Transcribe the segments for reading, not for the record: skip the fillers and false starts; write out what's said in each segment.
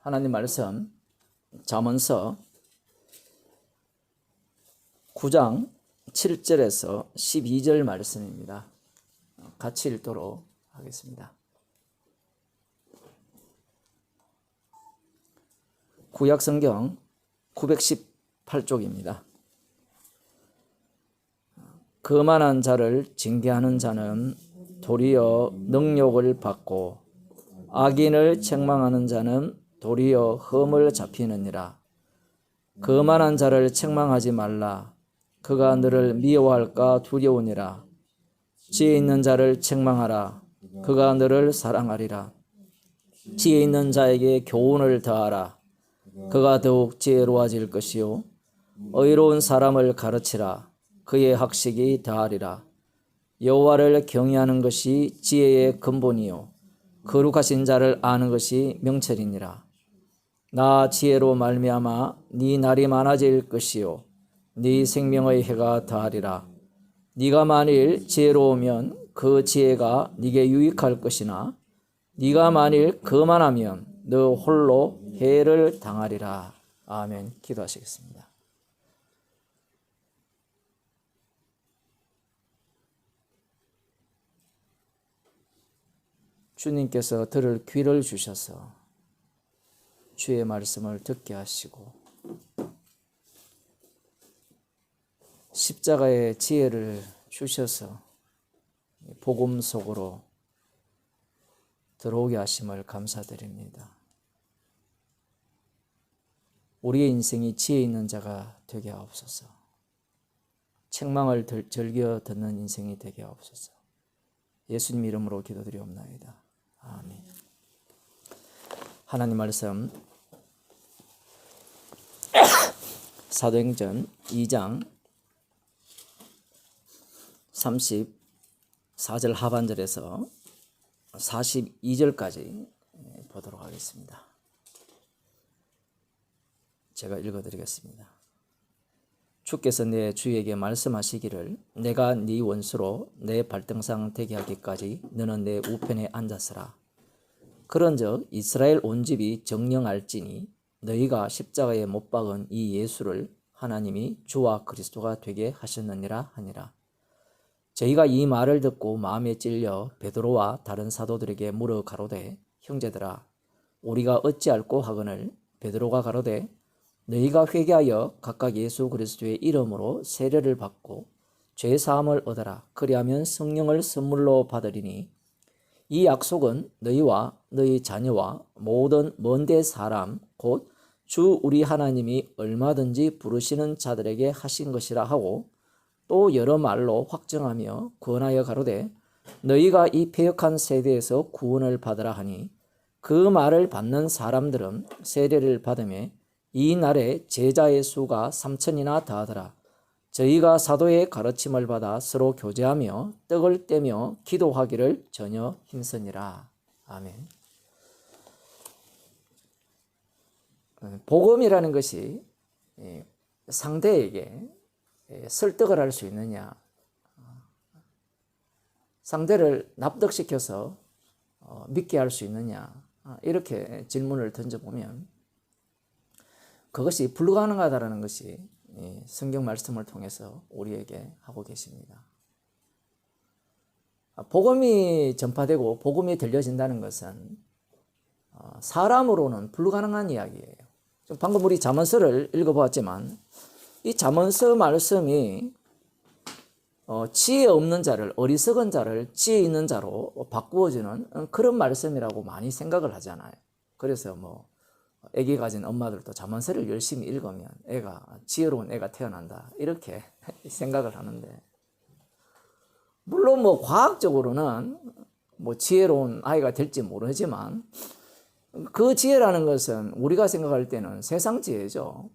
하나님 말씀 잠언서 9장 7절에서 12절 말씀입니다. 같이 읽도록 하겠습니다. 구약성경 918쪽입니다. 거만한 자를 징계하는 자는 도리어 능욕을 받고 악인을 책망하는 자는 도리어 흠을 잡히느니라. 거만한 자를 책망하지 말라. 그가 너를 미워할까 두려우니라. 지혜 있는 자를 책망하라. 그가 너를 사랑하리라. 지혜 있는 자에게 교훈을 더하라. 그가 더욱 지혜로워질 것이요 의로운 사람을 가르치라. 그의 학식이 더하리라. 여호와를 경외하는 것이 지혜의 근본이요 거룩하신 자를 아는 것이 명철이니라. 나 지혜로 말미암아 네 날이 많아질 것이요 네 생명의 해가 더하리라. 네가 만일 지혜로우면 그 지혜가 네게 유익할 것이나 네가 만일 거만하면 너 홀로 해를 당하리라. 아멘. 기도하시겠습니다. 주님께서 들을 귀를 주셔서 주의 말씀을 듣게 하시고 십자가의 지혜를 주셔서 복음 속으로 들어오게 하심을 감사드립니다. 우리의 인생이 지혜 있는 자가 되게 하옵소서. 책망을 즐겨 듣는 인생이 되게 하옵소서. 예수님 이름으로 기도드리옵나이다. 아멘. 하나님 말씀 사도행전 2장 34절 하반절에서 42절까지 보도록 하겠습니다. 제가 읽어드리겠습니다. 주께서 내 주에게 말씀하시기를 내가 네 원수로 내 발등상 되게 하기까지 너는 내 우편에 앉았으라. 그런즉 이스라엘 온 집이 정령할지니 너희가 십자가에 못 박은 이 예수를 하나님이 주와 그리스도가 되게 하셨느니라 하니라. 저희가 이 말을 듣고 마음에 찔려 베드로와 다른 사도들에게 물어 가로되 형제들아 우리가 어찌할꼬 하거늘 베드로가 가로되 너희가 회개하여 각각 예수 그리스도의 이름으로 세례를 받고 죄 사함을 얻어라. 그리하면 성령을 선물로 받으리니 이 약속은 너희와 너희 자녀와 모든 먼데 사람 곧 주 우리 하나님이 얼마든지 부르시는 자들에게 하신 것이라 하고 또 여러 말로 확정하며 권하여 가로되 너희가 이 패역한 세대에서 구원을 받으라 하니 그 말을 받는 사람들은 세례를 받음에 이 날에 제자의 수가 3,000이나 다하더라. 저희가 사도의 가르침을 받아 서로 교제하며 떡을 떼며 기도하기를 전혀 힘쓰니라. 아멘. 복음이라는 것이 상대에게 설득을 할 수 있느냐, 상대를 납득시켜서 믿게 할 수 있느냐, 이렇게 질문을 던져보면 그것이 불가능하다는 것이 성경 말씀을 통해서 우리에게 하고 계십니다. 복음이 전파되고 복음이 들려진다는 것은 사람으로는 불가능한 이야기예요. 방금 우리 잠언서를 읽어보았지만 이 잠언서 말씀이 지혜 없는 자를, 어리석은 자를 지혜 있는 자로 바꾸어주는 그런 말씀이라고 많이 생각을 하잖아요. 그래서 애기 가진 엄마들도 잠언서를 열심히 읽으면 애가 지혜로운 애가 태어난다 이렇게 생각을 하는데, 물론 과학적으로는 지혜로운 아이가 될지 모르지만 그 지혜라는 것은 우리가 생각할 때는 세상 지혜죠.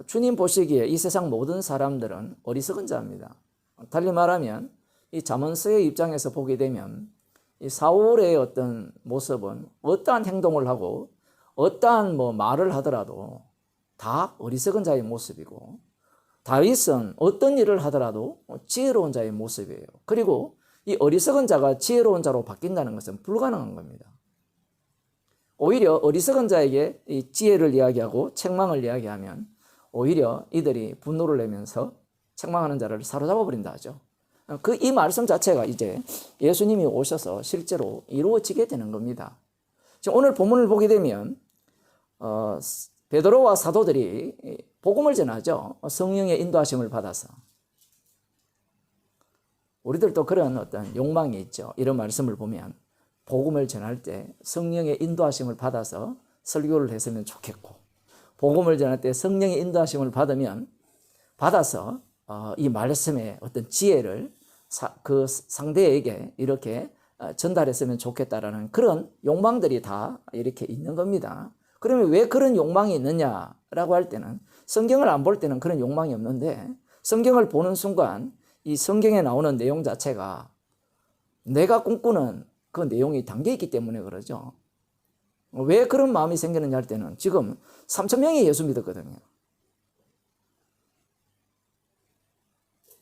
주님 보시기에 이 세상 모든 사람들은 어리석은 자입니다. 달리 말하면 이 잠언서의 입장에서 보게 되면 이 사울의 어떤 모습은 어떠한 행동을 하고 어떠한 말을 하더라도 다 어리석은 자의 모습이고, 다윗은 어떤 일을 하더라도 지혜로운 자의 모습이에요. 그리고 이 어리석은 자가 지혜로운 자로 바뀐다는 것은 불가능한 겁니다. 오히려 어리석은 자에게 이 지혜를 이야기하고 책망을 이야기하면 오히려 이들이 분노를 내면서 책망하는 자를 사로잡아 버린다 하죠. 이 말씀 자체가 이제 예수님이 오셔서 실제로 이루어지게 되는 겁니다. 지금 오늘 본문을 보게 되면 베드로와 사도들이 복음을 전하죠. 성령의 인도하심을 받아서. 우리들도 그런 어떤 욕망이 있죠. 이런 말씀을 보면 복음을 전할 때 성령의 인도하심을 받아서 설교를 했으면 좋겠고, 복음을 전할 때 성령의 인도하심을 받아서 이 말씀의 어떤 지혜를 그 상대에게 이렇게 전달했으면 좋겠다라는 그런 욕망들이 다 이렇게 있는 겁니다. 그러면 왜 그런 욕망이 있느냐라고 할 때는 성경을 안 볼 때는 그런 욕망이 없는데, 성경을 보는 순간 이 성경에 나오는 내용 자체가 내가 꿈꾸는 그 내용이 담겨 있기 때문에 그러죠. 왜 그런 마음이 생기느냐 할 때는 지금 3,000명이 예수 믿었거든요.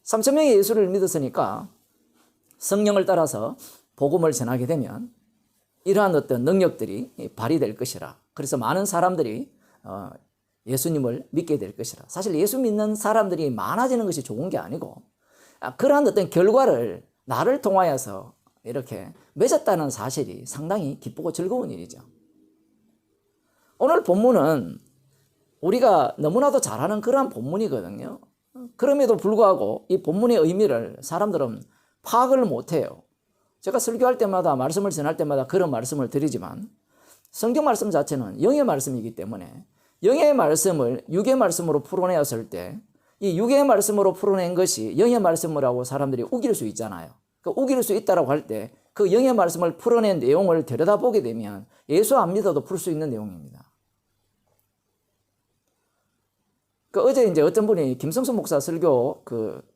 3,000명이 예수를 믿었으니까 성령을 따라서 복음을 전하게 되면 이러한 어떤 능력들이 발휘될 것이라. 그래서 많은 사람들이 예수님을 믿게 될 것이라. 사실 예수 믿는 사람들이 많아지는 것이 좋은 게 아니고, 그러한 어떤 결과를 나를 통하여서 이렇게 맺었다는 사실이 상당히 기쁘고 즐거운 일이죠. 오늘 본문은 우리가 너무나도 잘 아는 그러한 본문이거든요. 그럼에도 불구하고 이 본문의 의미를 사람들은 파악을 못해요. 제가 설교할 때마다, 말씀을 전할 때마다 그런 말씀을 드리지만, 성경 말씀 자체는 영의 말씀이기 때문에 영의 말씀을 육의 말씀으로 풀어내었을 때 이 육의 말씀으로 풀어낸 것이 영의 말씀이라고 사람들이 우길 수 있잖아요. 그 우길 수 있다라고 할 때 그 영의 말씀을 풀어낸 내용을 들여다보게 되면 예수 안 믿어도 풀 수 있는 내용입니다. 어제 이제 어떤 분이 김성수 목사 설교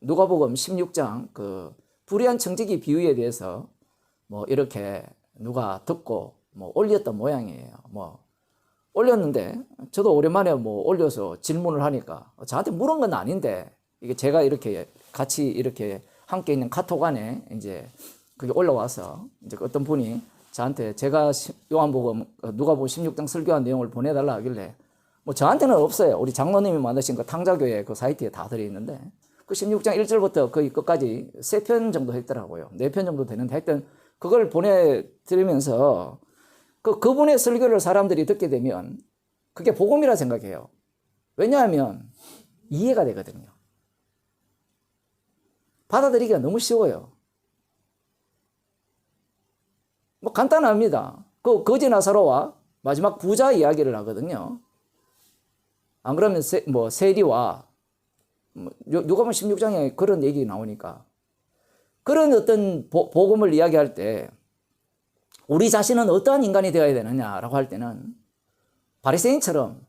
누가복음 16장 불의한 청지기 비유에 대해서 이렇게 누가 듣고 올렸던 모양이에요. 올렸는데 저도 오랜만에 올려서 질문을 하니까 저한테 물은 건 아닌데, 이게 제가 이렇게 같이 이렇게 함께 있는 카톡 안에 이제 그게 올라와서 이제 어떤 분이 저한테 제가 요한복음 누가복음 16장 설교한 내용을 보내달라 하길래 저한테는 없어요. 우리 장로님이 만드신 그 탕자교회 그 사이트에 다 들어있는데 그 16장 1절부터 거의 끝까지 3편 정도 했더라고요. 4편 정도 되는데 하여튼 그걸 보내드리면서 그분의 설교를 사람들이 듣게 되면 그게 복음이라 생각해요. 왜냐하면 이해가 되거든요. 받아들이기가 너무 쉬워요. 간단합니다. 거지 나사로와 마지막 부자 이야기를 하거든요. 안 그러면 세리와 누가복음 16장에 그런 얘기 나오니까, 그런 어떤 복음을 이야기할 때 우리 자신은 어떠한 인간이 되어야 되느냐라고 할 때는 바리새인처럼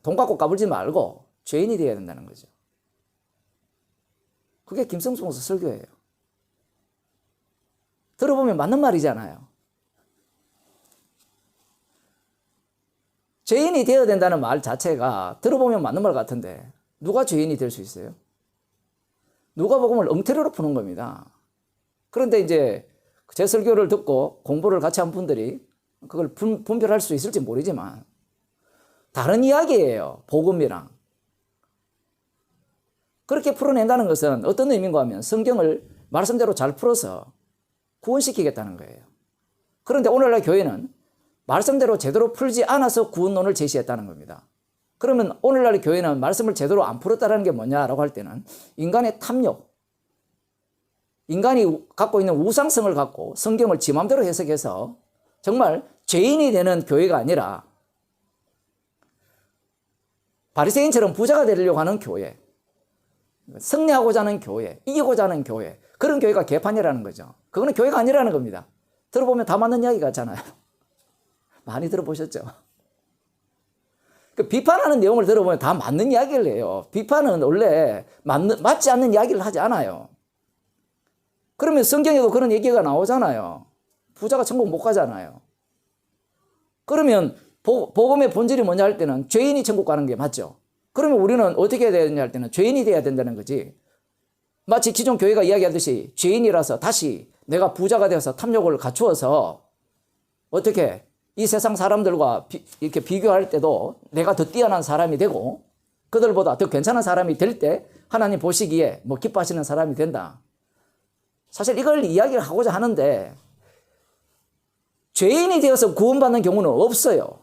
돈 갖고 까불지 말고 죄인이 되어야 된다는 거죠. 그게 김성수 목사 설교예요. 들어보면 맞는 말이잖아요. 죄인이 되어야 된다는 말 자체가 들어보면 맞는 말 같은데 누가 죄인이 될 수 있어요? 누가복음을 엉터리로 푸는 겁니다. 그런데 이제 제 설교를 듣고 공부를 같이 한 분들이 그걸 분별할 수 있을지 모르지만 다른 이야기예요. 복음이랑. 그렇게 풀어낸다는 것은 어떤 의미인가 하면 성경을 말씀대로 잘 풀어서 구원시키겠다는 거예요. 그런데 오늘날 교회는 말씀대로 제대로 풀지 않아서 구원론을 제시했다는 겁니다. 그러면 오늘날 교회는 말씀을 제대로 안 풀었다는 게 뭐냐라고 할 때는 인간의 탐욕, 인간이 갖고 있는 우상성을 갖고 성경을 지 맘대로 해석해서 정말 죄인이 되는 교회가 아니라 바리새인처럼 부자가 되려고 하는 교회, 승리하고자 하는 교회, 이기고자 하는 교회, 그런 교회가 개판이라는 거죠. 그거는 교회가 아니라는 겁니다. 들어보면 다 맞는 이야기 같잖아요. 많이 들어보셨죠? 비판하는 내용을 들어보면 다 맞는 이야기를 해요. 비판은 원래 맞지 않는 이야기를 하지 않아요. 그러면 성경에도 그런 얘기가 나오잖아요. 부자가 천국 못 가잖아요. 그러면 복음의 본질이 뭐냐 할 때는 죄인이 천국 가는 게 맞죠. 그러면 우리는 어떻게 해야 되느냐 할 때는 죄인이 돼야 된다는 거지. 마치 기존 교회가 이야기하듯이 죄인이라서 다시 내가 부자가 되어서 탐욕을 갖추어서 어떻게 이 세상 사람들과 이렇게 비교할 때도 내가 더 뛰어난 사람이 되고 그들보다 더 괜찮은 사람이 될 때 하나님 보시기에 뭐 기뻐하시는 사람이 된다. 사실 이걸 이야기를 하고자 하는데 죄인이 되어서 구원받는 경우는 없어요.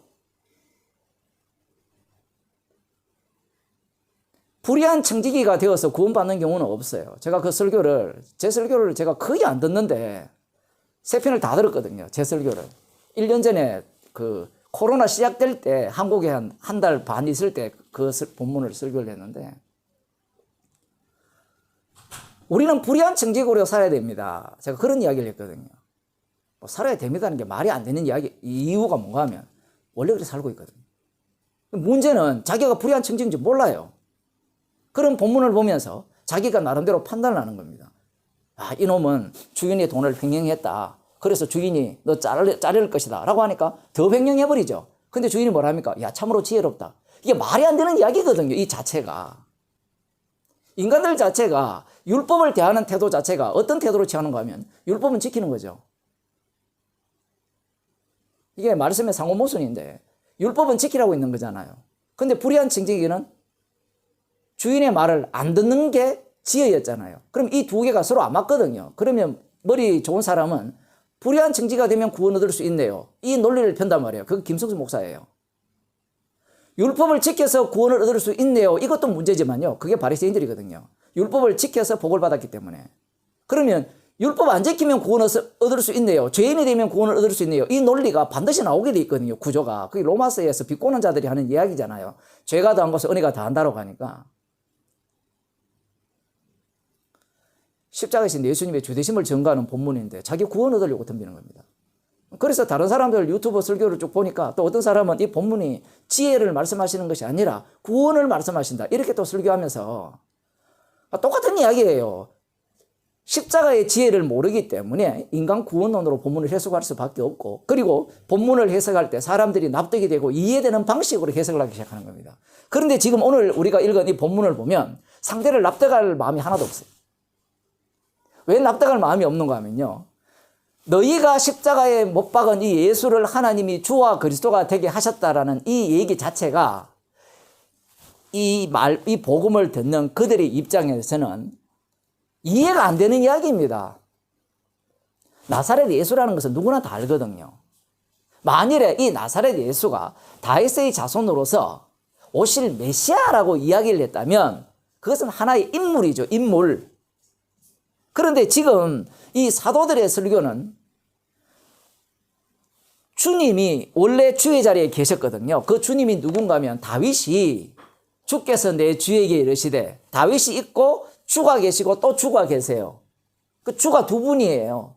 불의한 청지기가 되어서 구원받는 경우는 없어요. 제가 제 설교를 제가 거의 안 듣는데 3편을 다 들었거든요. 제 설교를. 1년 전에 그 코로나 시작될 때 한국에 한 달 반 있을 때 그 본문을 설교를 했는데 우리는 불의한 청지기로 살아야 됩니다. 제가 그런 이야기를 했거든요. 뭐 살아야 됩니다는 게 말이 안 되는 이유가 뭔가 하면 원래 그렇게 살고 있거든요. 문제는 자기가 불의한 청지기인지 몰라요. 그런 본문을 보면서 자기가 나름대로 판단을 하는 겁니다. 아, 이놈은 주인의 돈을 횡령했다. 그래서 주인이 너 자를 것이다 라고 하니까 더 횡령해버리죠. 근데 주인이 뭐라 합니까? 야, 참으로 지혜롭다. 이게 말이 안 되는 이야기거든요. 이 자체가. 인간들 자체가 율법을 대하는 태도 자체가 어떤 태도로 취하는가 하면 율법은 지키는 거죠. 이게 말씀의 상호모순인데 율법은 지키라고 있는 거잖아요. 근데 불의한 청지기는 주인의 말을 안 듣는 게 지혜였잖아요. 그럼 이 두 개가 서로 안 맞거든요. 그러면 머리 좋은 사람은 불의한 청지기가 되면 구원 얻을 수 있네요. 이 논리를 편단 말이에요. 그거 김성수 목사예요. 율법을 지켜서 구원을 얻을 수 있네요. 이것도 문제지만요. 그게 바리새인들이거든요. 율법을 지켜서 복을 받았기 때문에. 그러면 율법 안 지키면 구원을 얻을 수 있네요. 죄인이 되면 구원을 얻을 수 있네요. 이 논리가 반드시 나오게 돼 있거든요. 구조가. 그게 로마서에서 비꼬는 자들이 하는 이야기잖아요. 죄가 더한 것을 은혜가 더한다라고 하니까. 십자가에서 예수님의 주되심을 증거하는 본문인데 자기 구원 얻으려고 덤비는 겁니다. 그래서 다른 사람들 유튜브 설교를 쭉 보니까 또 어떤 사람은 이 본문이 지혜를 말씀하시는 것이 아니라 구원을 말씀하신다. 이렇게 또 설교하면서 똑같은 이야기예요. 십자가의 지혜를 모르기 때문에 인간 구원론으로 본문을 해석할 수밖에 없고 그리고 본문을 해석할 때 사람들이 납득이 되고 이해되는 방식으로 해석을 하기 시작하는 겁니다. 그런데 지금 오늘 우리가 읽은 이 본문을 보면 상대를 납득할 마음이 하나도 없어요. 왜 납득할 마음이 없는가 하면요. 너희가 십자가에 못 박은 이 예수를 하나님이 주와 그리스도가 되게 하셨다라는 이 얘기 자체가 이 복음을 듣는 그들의 입장에서는 이해가 안 되는 이야기입니다. 나사렛 예수라는 것은 누구나 다 알거든요. 만일에 이 나사렛 예수가 다윗의 자손으로서 오실 메시아라고 이야기를 했다면 그것은 하나의 인물이죠. 인물. 그런데 지금 이 사도들의 설교는 주님이 원래 주의 자리에 계셨거든요. 그 주님이 누군가 하면 다윗이 주께서 내 주에게 이르시되 다윗이 있고 주가 계시고 또 주가 계세요. 그 주가 두 분이에요.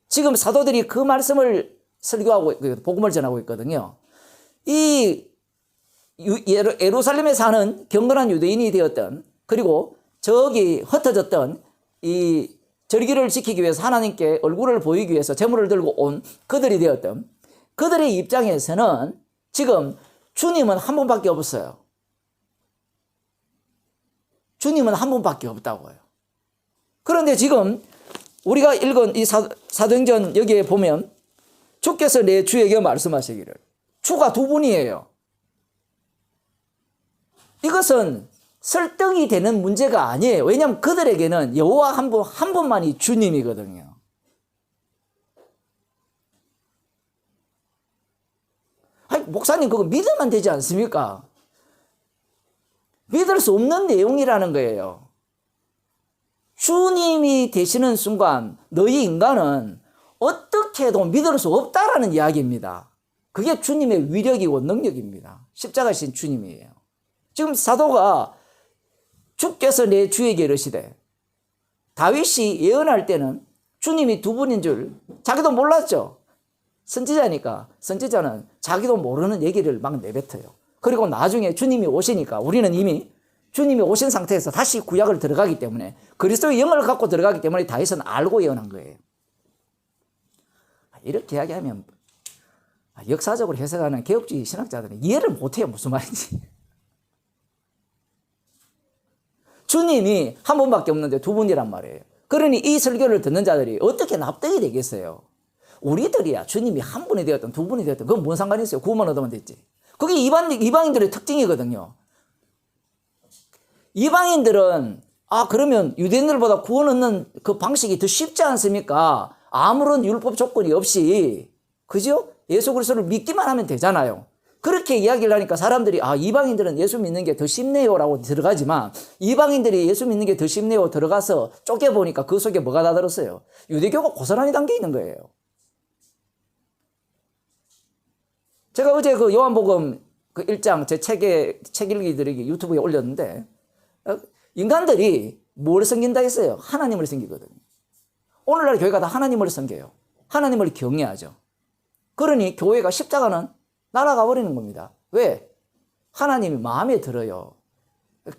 지금 사도들이 그 말씀을 설교하고 복음을 전하고 있거든요. 이 예루살렘에 사는 경건한 유대인이 되었던 그리고 저기 흩어졌던 이 절기를 지키기 위해서 하나님께 얼굴을 보이기 위해서 제물을 들고 온 그들이 되었던 그들의 입장에서는 지금 주님은 한 분밖에 없어요. 주님은 한 분밖에 없다고요. 그런데 지금 우리가 읽은 이 사도행전 여기에 보면 주께서 내 주에게 말씀하시기를 주가 두 분이에요. 이것은 설득이 되는 문제가 아니에요. 왜냐하면 그들에게는 여호와 한 분만이 주님이거든요. 아니, 목사님 그거 믿으면 되지 않습니까? 믿을 수 없는 내용이라는 거예요. 주님이 되시는 순간 너희 인간은 어떻게 해도 믿을 수 없다라는 이야기입니다. 그게 주님의 위력이고 능력입니다. 십자가신 주님이에요. 지금 사도가 주께서 내 주에게 이르시되 다윗이 예언할 때는 주님이 두 분인 줄 자기도 몰랐죠. 선지자니까 선지자는 자기도 모르는 얘기를 막 내뱉어요. 그리고 나중에 주님이 오시니까 우리는 이미 주님이 오신 상태에서 다시 구약을 들어가기 때문에 그리스도의 영을 갖고 들어가기 때문에 다윗은 알고 예언한 거예요. 이렇게 이야기하면 역사적으로 해석하는 개혁주의 신학자들은 이해를 못해요. 무슨 말인지. 주님이 한 분밖에 없는데 두 분이란 말이에요. 그러니 이 설교를 듣는 자들이 어떻게 납득이 되겠어요? 우리들이야 주님이 한 분이 되었든 두 분이 되었든 그건 뭔 상관이 있어요. 구원만 얻으면 됐지. 그게 이방인들의 특징이거든요. 이방인들은 그러면 유대인들보다 구원 얻는 그 방식이 더 쉽지 않습니까? 아무런 율법 조건이 없이, 그죠? 예수 그리스도를 믿기만 하면 되잖아요. 그렇게 이야기를 하니까 사람들이 이방인들은 예수 믿는 게 더 쉽네요 라고 들어가지만, 이방인들이 예수 믿는 게 더 쉽네요 들어가서 쪼개보니까 그 속에 뭐가 다 들었어요? 유대교가 고스란히 담겨 있는 거예요. 제가 어제 그 요한복음 그 1장 제 책 읽기 드리기 유튜브에 올렸는데, 인간들이 뭘 섬긴다 했어요? 하나님을 섬기거든요. 오늘날 교회가 다 하나님을 섬겨요. 하나님을 경외하죠. 그러니 교회가 십자가는 날아가 버리는 겁니다. 왜? 하나님이 마음에 들어요.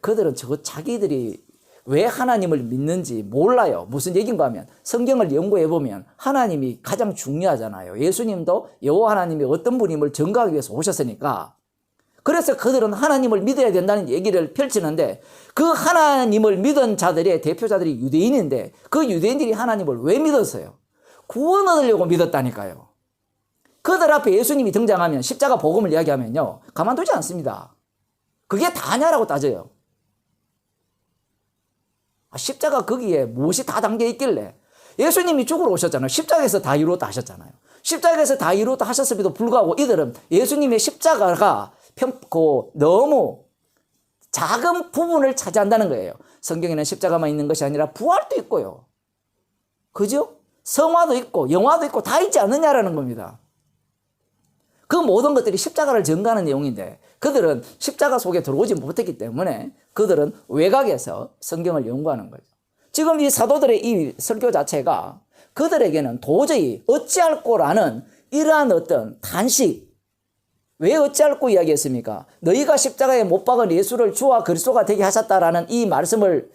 그들은 자기들이 왜 하나님을 믿는지 몰라요. 무슨 얘기인가 하면 성경을 연구해 보면 하나님이 가장 중요하잖아요. 예수님도 여호와 하나님이 어떤 분임을 증거하기 위해서 오셨으니까. 그래서 그들은 하나님을 믿어야 된다는 얘기를 펼치는데, 그 하나님을 믿은 자들의 대표자들이 유대인인데, 그 유대인들이 하나님을 왜 믿었어요? 구원 얻으려고 믿었다니까요. 그들 앞에 예수님이 등장하면 십자가 복음을 이야기하면요, 가만두지 않습니다. 그게 다냐라고 따져요. 십자가 거기에 무엇이 다 담겨 있길래? 예수님이 죽으러 오셨잖아요. 십자가에서 다 이루었다 하셨잖아요. 십자가에서 다 이루었다 하셨음에도 불구하고 이들은 예수님의 십자가가 너무 작은 부분을 차지한다는 거예요. 성경에는 십자가만 있는 것이 아니라 부활도 있고요. 그죠? 성화도 있고 영화도 있고 다 있지 않느냐라는 겁니다. 그 모든 것들이 십자가를 전가하는 내용인데, 그들은 십자가 속에 들어오지 못했기 때문에 그들은 외곽에서 성경을 연구하는 거죠. 지금 이 사도들의 이 설교 자체가 그들에게는 도저히 어찌할 거라는 이러한 어떤 단식, 왜 어찌할꼬 이야기했습니까? 너희가 십자가에 못 박은 예수를 주와 그리스도가 되게 하셨다라는 이 말씀을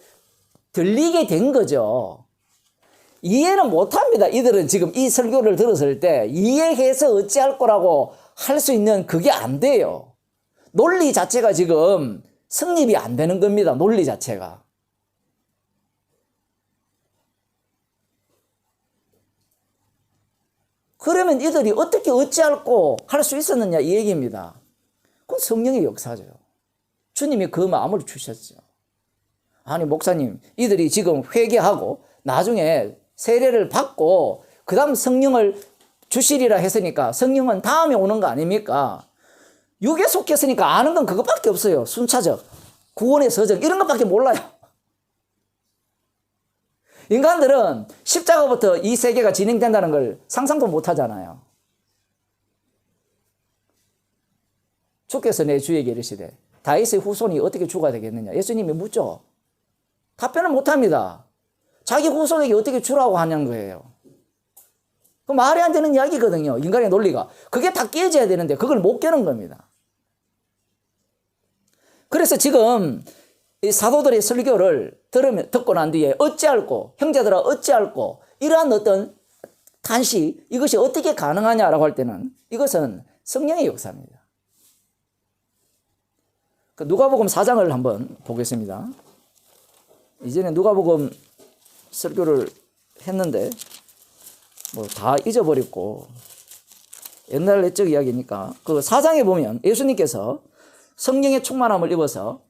들리게 된 거죠. 이해는 못합니다. 이들은 지금 이 설교를 들었을 때 이해해서 어찌할 거라고 할 수 있는 그게 안 돼요. 논리 자체가 지금 성립이 안 되는 겁니다. 논리 자체가. 그러면 이들이 어떻게 어찌할꼬 할 수 있었느냐 이 얘기입니다. 그건 성령의 역사죠. 주님이 그 마음을 주셨죠. 아니 목사님, 이들이 지금 회개하고 나중에 세례를 받고 그 다음 성령을 주시리라 했으니까 성령은 다음에 오는 거 아닙니까? 육에 속했으니까 아는 건 그것밖에 없어요. 순차적, 구원의 서적 이런 것밖에 몰라요. 인간들은 십자가부터 이 세계가 진행된다는 걸 상상도 못 하잖아요. 주께서 내 주에게 이르시되 다윗의 후손이 어떻게 주가 되겠느냐. 예수님이 묻죠. 답변을 못 합니다. 자기 후손에게 어떻게 주라고 하냐는 거예요. 그 말이 안 되는 이야기거든요. 인간의 논리가. 그게 다 깨져야 되는데 그걸 못 깨는 겁니다. 그래서 지금 이 사도들의 설교를 듣고 난 뒤에 어찌할꼬, 형제들아 어찌할꼬, 이러한 어떤 단식, 이것이 어떻게 가능하냐라고 할 때는 이것은 성령의 역사입니다. 누가복음 4장을 한번 보겠습니다. 이전에 누가복음 설교를 했는데 뭐 다 잊어버렸고 옛날 옛적 이야기니까 그 4장에 보면 예수님께서 성령의 충만함을 입어서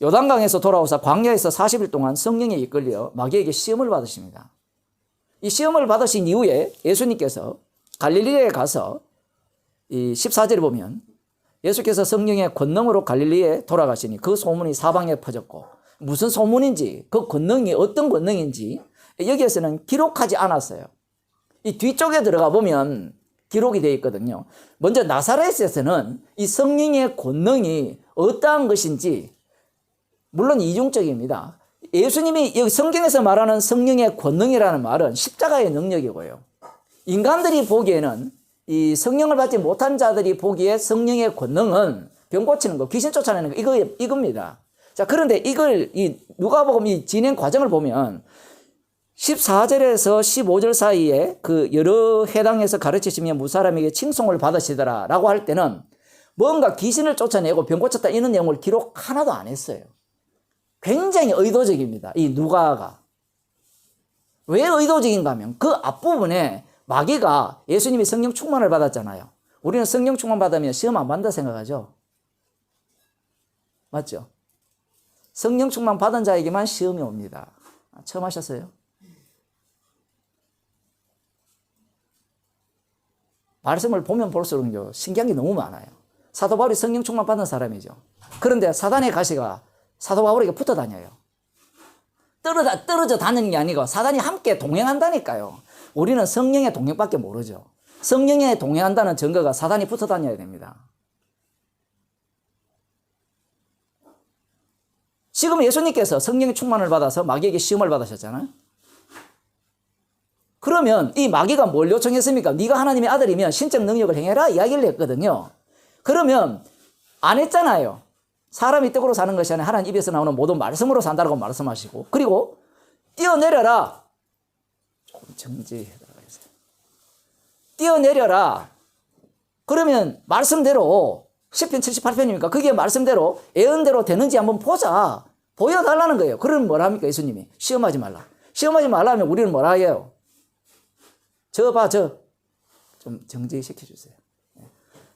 요단강에서 돌아오사 광야에서 40일 동안 성령에 이끌려 마귀에게 시험을 받으십니다. 이 시험을 받으신 이후에 예수님께서 갈릴리에 가서 이 14절에 보면 예수께서 성령의 권능으로 갈릴리에 돌아가시니 그 소문이 사방에 퍼졌고, 무슨 소문인지 그 권능이 어떤 권능인지 여기에서는 기록하지 않았어요. 이 뒤쪽에 들어가 보면 기록이 되어 있거든요. 먼저 나사렛에서는 이 성령의 권능이 어떠한 것인지, 물론 이중적입니다. 예수님이 여기 성경에서 말하는 성령의 권능이라는 말은 십자가의 능력이고요. 인간들이 보기에는 이 성령을 받지 못한 자들이 보기에 성령의 권능은 병 고치는 거, 귀신 쫓아내는 거, 이겁니다. 자, 그런데 이걸 이 누가복음 이 진행 과정을 보면 14절에서 15절 사이에 그 여러 회당에서 가르치시며 무사람에게 칭송을 받으시더라 라고 할 때는 뭔가 귀신을 쫓아내고 병 고쳤다 이런 내용을 기록 하나도 안 했어요. 굉장히 의도적입니다. 이 누가가. 왜 의도적인가 하면 그 앞부분에 마귀가 예수님이 성령 충만을 받았잖아요. 우리는 성령 충만 받으면 시험 안 받는다 생각하죠. 맞죠? 성령 충만 받은 자에게만 시험이 옵니다. 처음 하셨어요? 말씀을 보면 볼수록 신기한 게 너무 많아요. 사도 바울이 성령 충만 받은 사람이죠. 그런데 사단의 가시가 사도 바울에게 붙어 다녀요. 떨어져 다니는 게 아니고 사단이 함께 동행한다니까요. 우리는 성령의 동행밖에 모르죠. 성령에 동행한다는 증거가 사단이 붙어 다녀야 됩니다. 지금 예수님께서 성령의 충만을 받아서 마귀에게 시험을 받으셨잖아요. 그러면 이 마귀가 뭘 요청했습니까? 네가 하나님의 아들이면 신적 능력을 행해라 이야기를 했거든요. 그러면 안 했잖아요. 사람이 떡으로 사는 것이 아니라 하나님 입에서 나오는 모든 말씀으로 산다고 말씀하시고, 그리고 뛰어내려라. 조금 정지해달라고 했어요. 뛰어내려라. 그러면 말씀대로 10편 78편이니까 그게 말씀대로 예언대로 되는지 한번 보자. 보여달라는 거예요. 그러면 뭐라 합니까? 예수님이 시험하지 말라. 시험하지 말라 하면 우리는 뭐라 해요? 저 봐, 저. 좀 정지시켜 주세요.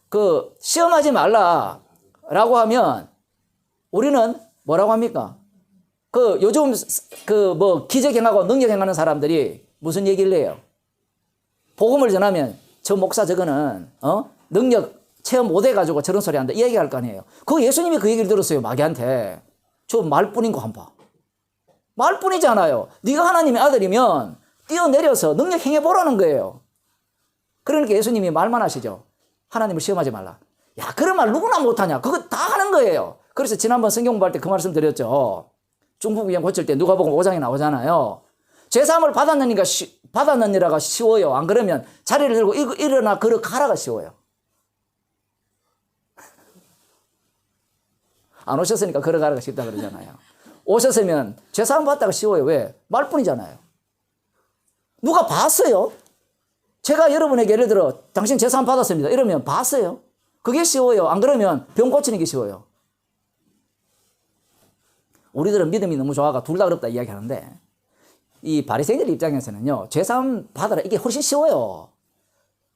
그 시험하지 말라라고 하면 우리는 뭐라고 합니까? 그 요즘 그 뭐 기적행하고 능력행하는 사람들이 무슨 얘기를 해요? 복음을 전하면 저 목사 저거는 능력 체험 못 해가지고 저런 소리 한다 이 얘기할 거 아니에요. 그 예수님이 그 얘기를 들었어요. 마귀한테. 저 말뿐인 거 한번 봐. 말뿐이잖아요. 네가 하나님의 아들이면 뛰어내려서 능력 행해보라는 거예요. 그러니까 예수님이 말만 하시죠. 하나님을 시험하지 말라. 야, 그런 말 누구나 못하냐. 그거 다 하는 거예요. 그래서 지난번 성경 공부할 때 그 말씀 드렸죠. 중풍병 고칠 때 누가복음 5장에 나오잖아요. 죄사함을 받았느니라가 쉬워요. 안 그러면 자리를 들고 일어나 걸어가라가 쉬워요. 안 오셨으니까 걸어가라가 쉽다 그러잖아요. 오셨으면 죄사함 받다가 쉬워요. 왜? 말뿐이잖아요. 누가 봤어요? 제가 여러분에게 예를 들어 당신 죄사함 받았습니다. 이러면 봤어요? 그게 쉬워요. 안 그러면 병 고치는 게 쉬워요. 우리들은 믿음이 너무 좋아가 둘 다 어렵다 이야기하는데 이 바리새인들 입장에서는요. 죄사함 받아라 이게 훨씬 쉬워요.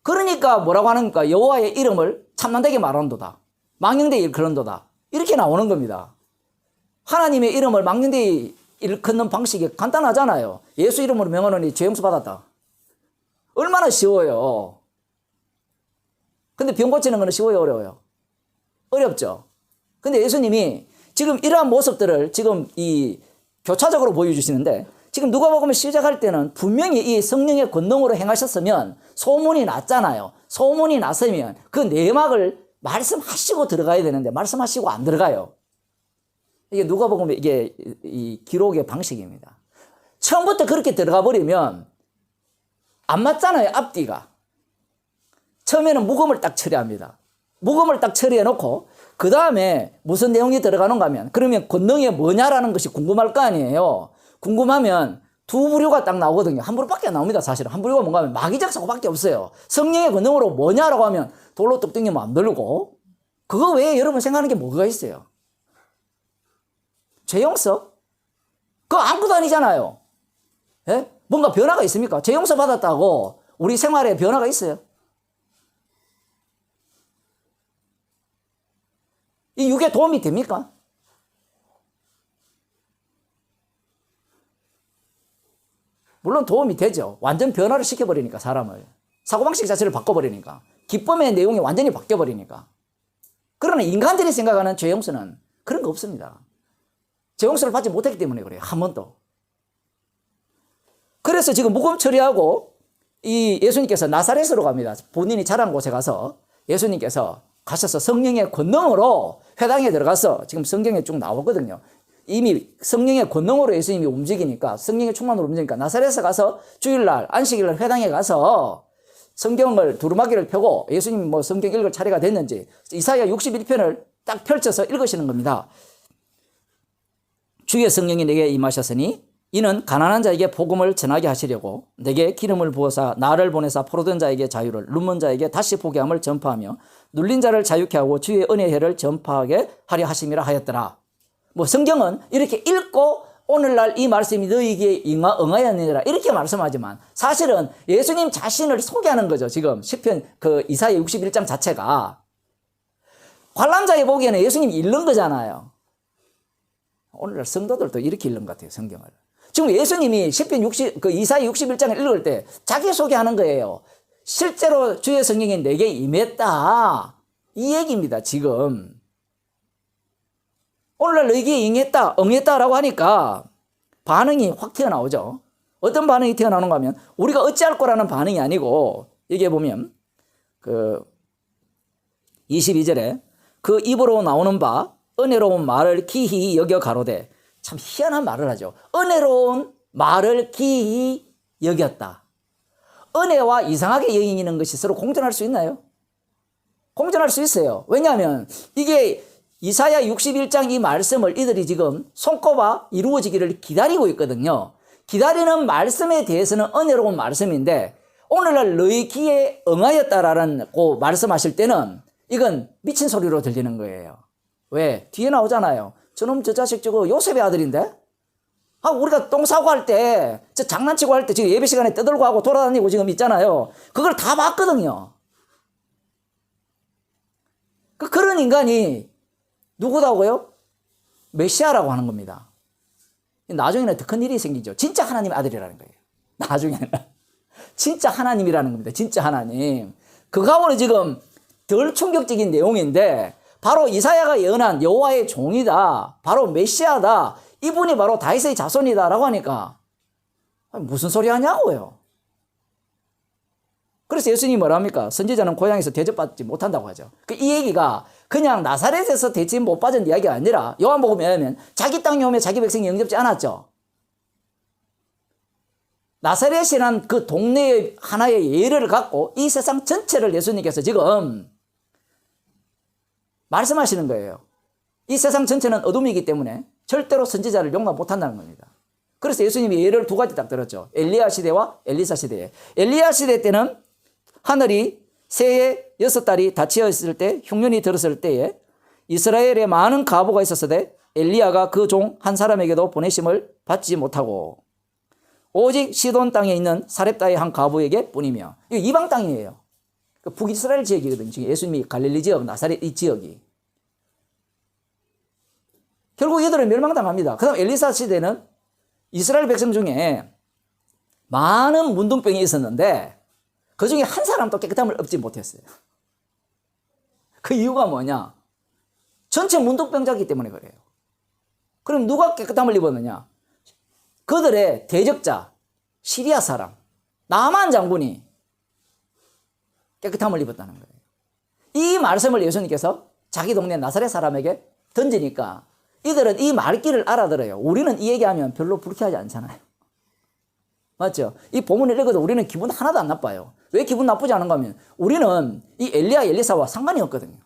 그러니까 뭐라고 하는가? 여호와의 이름을 참난되게 말한도다. 망령되이 일컫는도다. 이렇게 나오는 겁니다. 하나님의 이름을 망령되이 일컫는 방식이 간단하잖아요. 예수 이름으로 명하노니 죄 용서 받았다. 얼마나 쉬워요. 근데 병 고치는 건 쉬워요, 어려워요? 어렵죠. 근데 예수님이 지금 이러한 모습들을 지금 이 교차적으로 보여주시는데 지금 누가복음 시작할 때는 분명히 이 성령의 권능으로 행하셨으면 소문이 났잖아요. 소문이 났으면 그 내막을 말씀하시고 들어가야 되는데 말씀하시고 안 들어가요. 이게 누가복음 이게 이 기록의 방식입니다. 처음부터 그렇게 들어가 버리면 안 맞잖아요, 앞뒤가. 처음에는 묵음을 딱 처리합니다. 묵음을 딱 처리해 놓고 그 다음에 무슨 내용이 들어가는가 하면 그러면 권능이 뭐냐라는 것이 궁금할 거 아니에요. 궁금하면 두 부류가 딱 나오거든요. 한 부류밖에 안 나옵니다. 사실은 한 부류가 뭔가 하면 마귀적 사고밖에 없어요. 성령의 권능으로 뭐냐라고 하면 돌로 뚝 땡기면 안 들고 그거 외에 여러분 생각하는 게 뭐가 있어요? 죄 용서? 그거 아무것도 아니잖아요. 예? 뭔가 변화가 있습니까? 죄 용서 받았다고 우리 생활에 변화가 있어요? 이 육에 도움이 됩니까? 물론 도움이 되죠. 완전 변화를 시켜버리니까 사람을. 사고방식 자체를 바꿔버리니까. 기쁨의 내용이 완전히 바뀌어버리니까. 그러나 인간들이 생각하는 죄 용서는 그런 거 없습니다. 죄 용서를 받지 못했기 때문에 그래요. 한 번도. 그래서 지금 묵음 처리하고 이 예수님께서 나사렛으로 갑니다. 본인이 자란 곳에 가서 예수님께서 가셔서 성령의 권능으로 회당에 들어가서 지금 성경에 쭉 나오거든요. 이미 성령의 권능으로 예수님이 움직이니까 성령의 충만으로 움직이니까 나사렛에 가서 주일날 안식일날 회당에 가서 성경을 두루마기를 펴고 예수님이 뭐 성경 읽을 차례가 됐는지 이사야 61편을 딱 펼쳐서 읽으시는 겁니다. 주의 성령이 내게 임하셨으니 이는 가난한 자에게 복음을 전하게 하시려고 내게 기름을 부어사 나를 보내사 포로된 자에게 자유를 눈먼 자에게 다시 보게 함을 전파하며 눌린 자를 자유케 하고 주의 은혜의 해를 전파하게 하려 하심이라 하였더라. 뭐 성경은 이렇게 읽고 오늘날 이 말씀이 너희에게 응하였느니라 이렇게 말씀하지만 사실은 예수님 자신을 소개하는 거죠. 지금 시편 이사야 61장 자체가 관람자의 보기에는 예수님이 읽는 거잖아요. 오늘날 성도들도 이렇게 읽는 것 같아요. 성경을. 지금 예수님이 시편 이사야 61장을 읽을 때 자기 소개하는 거예요. 실제로 주의 성령이 내게 임했다. 이 얘기입니다. 지금. 오늘날 너희에게 응했다라고 하니까 반응이 확 튀어나오죠. 어떤 반응이 튀어나오는가 하면 우리가 어찌할 거라는 반응이 아니고 여기에 보면 22절에 그 입으로 나오는 바 은혜로운 말을 기히 여겨 가로되 참 희한한 말을 하죠. 은혜로운 말을 기히 여겼다. 은혜와 이상하게 여기는 것이 서로 공존할 수 있나요? 공존할 수 있어요. 왜냐하면 이게 이사야 61장 이 말씀을 이들이 지금 손꼽아 이루어지기를 기다리고 있거든요. 기다리는 말씀에 대해서는 은혜로운 말씀인데 오늘날 너희 귀에 응하였다라고 말씀하실 때는 이건 미친 소리로 들리는 거예요. 왜? 뒤에 나오잖아요. 저놈 저 자식 저거 요셉의 아들인데? 우리가 똥 싸고 할 때, 저 장난치고 할 때 지금 예배 시간에 떠들고 하고 돌아다니고 지금 있잖아요. 그걸 다 봤거든요. 그런 인간이 누구다고요? 메시아라고 하는 겁니다. 나중에는 더 큰 일이 생기죠. 진짜 하나님의 아들이라는 거예요. 나중에는. 진짜 하나님이라는 겁니다. 진짜 하나님. 그거하고는 지금 덜 충격적인 내용인데 바로 이사야가 예언한 여호와의 종이다. 바로 메시아다. 이분이 바로 다윗의 자손이다라고 하니까 무슨 소리 하냐고요. 그래서 예수님이 뭐라 합니까? 선지자는 고향에서 대접받지 못한다고 하죠. 이 얘기가 그냥 나사렛에서 대접 못 받은 이야기가 아니라 요한복음에 의하면 자기 땅에 오면 자기 백성이 영접지 않았죠. 나사렛이란 그 동네의 하나의 예를 갖고 이 세상 전체를 예수님께서 지금 말씀하시는 거예요. 이 세상 전체는 어둠이기 때문에 절대로 선지자를 용납 못한다는 겁니다. 그래서 예수님이 예를 두 가지 딱 들었죠. 엘리야 시대와 엘리사 시대에. 엘리야 시대 때는 하늘이 새해 6달이 닫혀 있을 때 흉년이 들었을 때에 이스라엘에 많은 과부가 있었으되 엘리야가 그 종 한 사람에게도 보내심을 받지 못하고 오직 시돈 땅에 있는 사렙다의 한 과부에게 뿐이며 이거 이방 땅이에요. 북이스라엘 지역이거든요. 지금 예수님이 갈릴리 지역, 나사렛 이 지역이. 결국 이들은 멸망당합니다. 그 다음 엘리사 시대는 이스라엘 백성 중에 많은 문둥병이 있었는데 그 중에 한 사람도 깨끗함을 얻지 못했어요. 그 이유가 뭐냐? 전체 문둥병자이기 때문에 그래요. 그럼 누가 깨끗함을 입었느냐? 그들의 대적자, 시리아 사람, 나만 장군이 깨끗함을 입었다는 거예요. 이 말씀을 예수님께서 자기 동네 나사렛 사람에게 던지니까 이들은 이 말귀를 알아들어요. 우리는 이 얘기하면 별로 불쾌하지 않잖아요. 맞죠? 이 본문을 읽어도 우리는 기분 하나도 안 나빠요. 왜 기분 나쁘지 않은가 하면 우리는 이 엘리야 엘리사와 상관이 없거든요.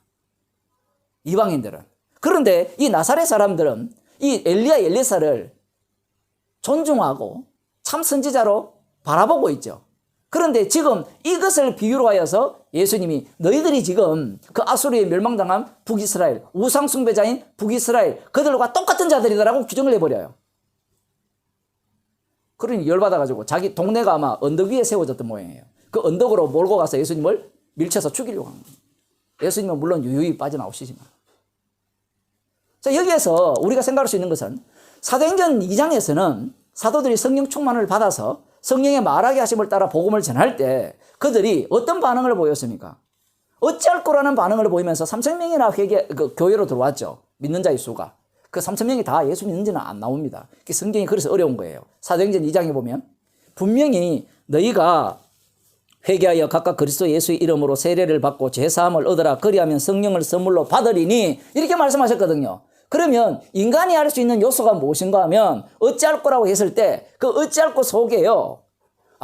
이방인들은. 그런데 이 나사렛 사람들은 이 엘리야 엘리사를 존중하고 참 선지자로 바라보고 있죠. 그런데 지금 이것을 비유로 하여서 예수님이 너희들이 지금 그 아수르에 멸망당한 북이스라엘, 우상숭배자인 북이스라엘 그들과 똑같은 자들이다라고 규정을 해버려요. 그러니 열받아가지고 자기 동네가 아마 언덕 위에 세워졌던 모양이에요. 그 언덕으로 몰고 가서 예수님을 밀쳐서 죽이려고 합니다. 예수님은 물론 유유히 빠져나오시지만. 자, 여기에서 우리가 생각할 수 있는 것은 사도행전 2장에서는 사도들이 성령 충만을 받아서 성령의 말하게 하심을 따라 복음을 전할 때 그들이 어떤 반응을 보였습니까? 어찌할 거라는 반응을 보이면서 3,000명이나 교회로 들어왔죠. 믿는 자의 수가. 그 3,000명이 다 예수 믿는지는 안 나옵니다. 성경이 그래서 어려운 거예요. 사도행전 2장에 보면 분명히 너희가 회개하여 각각 그리스도 예수의 이름으로 세례를 받고 죄사함을 얻으라. 그리하면 성령을 선물로 받으리니 이렇게 말씀하셨거든요. 그러면 인간이 할 수 있는 요소가 무엇인가 하면 어찌할 거라고 했을 때 그 어찌할 거 속에요.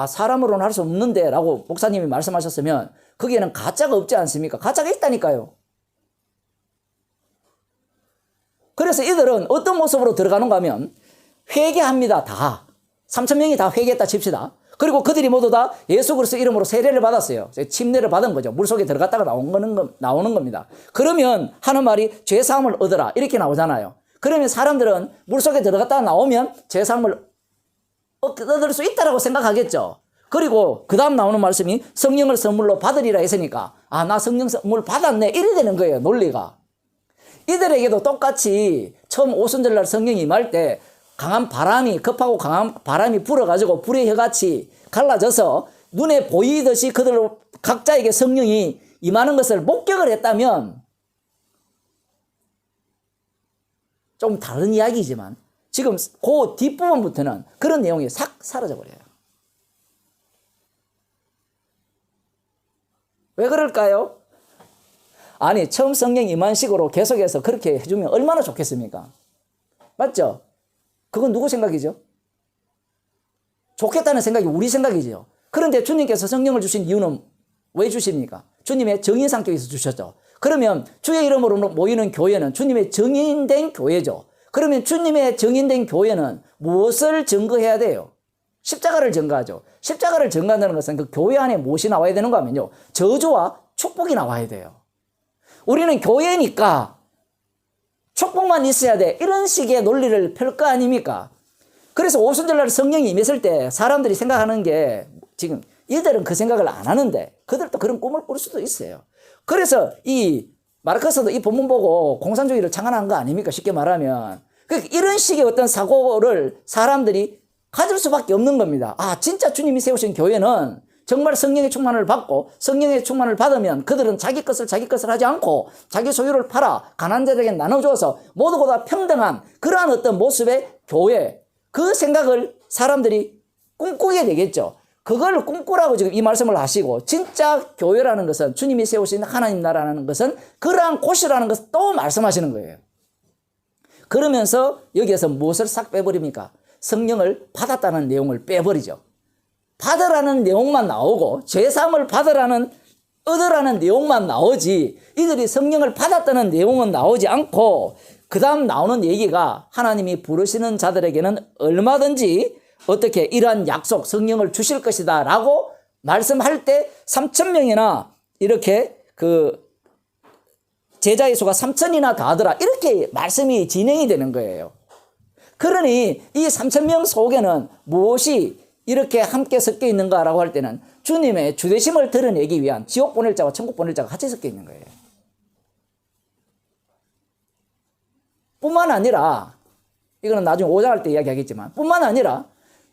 사람으로는 할 수 없는데 라고 목사님이 말씀하셨으면 거기에는 가짜가 없지 않습니까? 가짜가 있다니까요. 그래서 이들은 어떤 모습으로 들어가는가 하면 회개합니다. 다. 3,000명이 다 회개했다 칩시다. 그리고 그들이 모두 다 예수 그리스도 이름으로 세례를 받았어요. 침례를 받은 거죠. 물속에 들어갔다가 나오는 겁니다. 그러면 하는 말이 죄사함을 얻으라 이렇게 나오잖아요. 그러면 사람들은 물속에 들어갔다가 나오면 죄사함을 얻을 수 있다라고 생각하겠죠. 그리고 그 다음 나오는 말씀이 성령을 선물로 받으리라 했으니까 아, 나 성령 선물 받았네 이래 되는 거예요. 논리가. 이들에게도 똑같이 처음 오순절날 성령이 임할 때 강한 바람이 급하고 강한 바람이 불어가지고 불의 혀같이 갈라져서 눈에 보이듯이 그들 각자에게 성령이 임하는 것을 목격을 했다면 좀 다른 이야기지만 지금 그 뒷부분부터는 그런 내용이 싹 사라져버려요. 왜 그럴까요? 아니 처음 성령 임한식으로 계속해서 그렇게 해주면 얼마나 좋겠습니까? 맞죠? 그건 누구 생각이죠? 좋겠다는 생각이 우리 생각이죠. 그런데 주님께서 성령을 주신 이유는 왜 주십니까? 주님의 정인 성격에서 주셨죠. 그러면 주의 이름으로 모이는 교회는 주님의 정인된 교회죠. 그러면 주님의 정인된 교회는 무엇을 증거해야 돼요? 십자가를 증거하죠. 십자가를 증거한다는 것은 그 교회 안에 무엇이 나와야 되는가 하면요. 저주와 축복이 나와야 돼요. 우리는 교회니까 축복만 있어야 돼. 이런 식의 논리를 펼 거 아닙니까? 그래서 오순절날 성령이 임했을 때 사람들이 생각하는 게 지금 이들은 그 생각을 안 하는데 그들도 그런 꿈을 꿀 수도 있어요. 그래서 이 마르크스도 이 본문 보고 공산주의를 창안한 거 아닙니까? 쉽게 말하면. 이런 식의 어떤 사고를 사람들이 가질 수밖에 없는 겁니다. 아, 진짜 주님이 세우신 교회는 정말 성령의 충만을 받고 성령의 충만을 받으면 그들은 자기 것을 하지 않고 자기 소유를 팔아 가난한 자들에게 나눠줘서 모두가 다 평등한 그러한 어떤 모습의 교회, 그 생각을 사람들이 꿈꾸게 되겠죠. 그걸 꿈꾸라고 지금 이 말씀을 하시고 진짜 교회라는 것은 주님이 세우신 하나님 나라라는 것은 그러한 곳이라는 것을 또 말씀하시는 거예요. 그러면서 여기에서 무엇을 싹 빼버립니까? 성령을 받았다는 내용을 빼버리죠. 받으라는 내용만 나오고 죄사함을 얻으라는 내용만 나오지 이들이 성령을 받았다는 내용은 나오지 않고 그 다음 나오는 얘기가 하나님이 부르시는 자들에게는 얼마든지 어떻게 이러한 약속 성령을 주실 것이다 라고 말씀할 때 3,000명이나 이렇게 그 제자의 수가 3,000이나 더하더라 이렇게 말씀이 진행이 되는 거예요. 그러니 이 3,000명 속에는 무엇이 이렇게 함께 섞여 있는가라고 할 때는 주님의 주되심을 드러내기 위한 지옥 보낼 자와 천국 보낼 자가 같이 섞여 있는 거예요. 뿐만 아니라 이거는 나중에 5장 할 때 이야기하겠지만 뿐만 아니라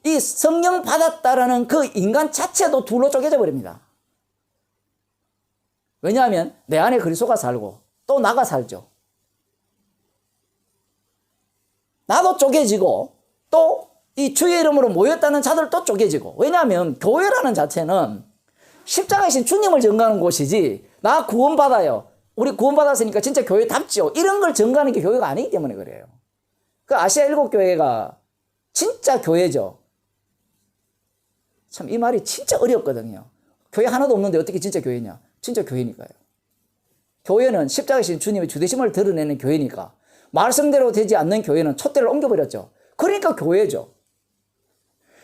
이 성령 받았다라는 그 인간 자체도 둘로 쪼개져 버립니다. 왜냐하면 내 안에 그리스도가 살고 또 나가 살죠. 나도 쪼개지고 또 이 주의 이름으로 모였다는 자들도 쪼개지고. 왜냐하면 교회라는 자체는 십자가이신 주님을 증거하는 곳이지 나 구원받아요. 우리 구원받았으니까 진짜 교회답지요. 이런 걸 증거하는 게 교회가 아니기 때문에 그래요. 그 아시아 일곱 교회가 진짜 교회죠. 참 이 말이 진짜 어렵거든요. 교회 하나도 없는데 어떻게 진짜 교회냐? 진짜 교회니까요. 교회는 십자가이신 주님의 주되심을 드러내는 교회니까 말씀대로 되지 않는 교회는 촛대를 옮겨버렸죠. 그러니까 교회죠.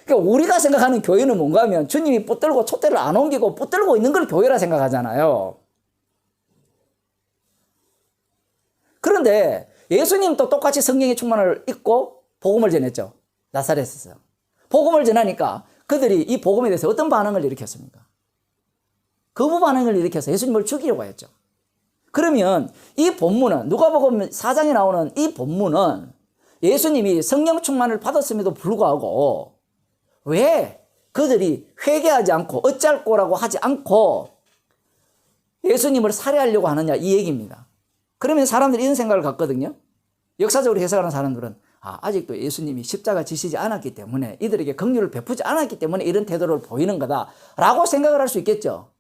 그러니까 우리가 생각하는 교회는 뭔가 하면 주님이 붙들고 촛대를 안 옮기고 붙들고 있는 걸 교회라 생각하잖아요. 그런데 예수님도 똑같이 성령의 충만을 입고 복음을 전했죠. 나사렛에서. 복음을 전하니까 그들이 이 복음에 대해서 어떤 반응을 일으켰습니까? 거부 반응을 일으켜서 예수님을 죽이려고 했죠. 그러면 이 본문은 누가복음 4장에 나오는 이 본문은 예수님이 성령 충만을 받았음에도 불구하고 왜 그들이 회개하지 않고 어찌할 거라고 하지 않고 예수님을 살해하려고 하느냐 이 얘기입니다. 그러면 사람들이 이런 생각을 갖거든요. 역사적으로 해석하는 사람들은 아직도 예수님이 십자가 지시지 않았기 때문에 이들에게 긍휼을 베푸지 않았기 때문에 이런 태도를 보이는 거다라고 생각을 할 수 있겠죠.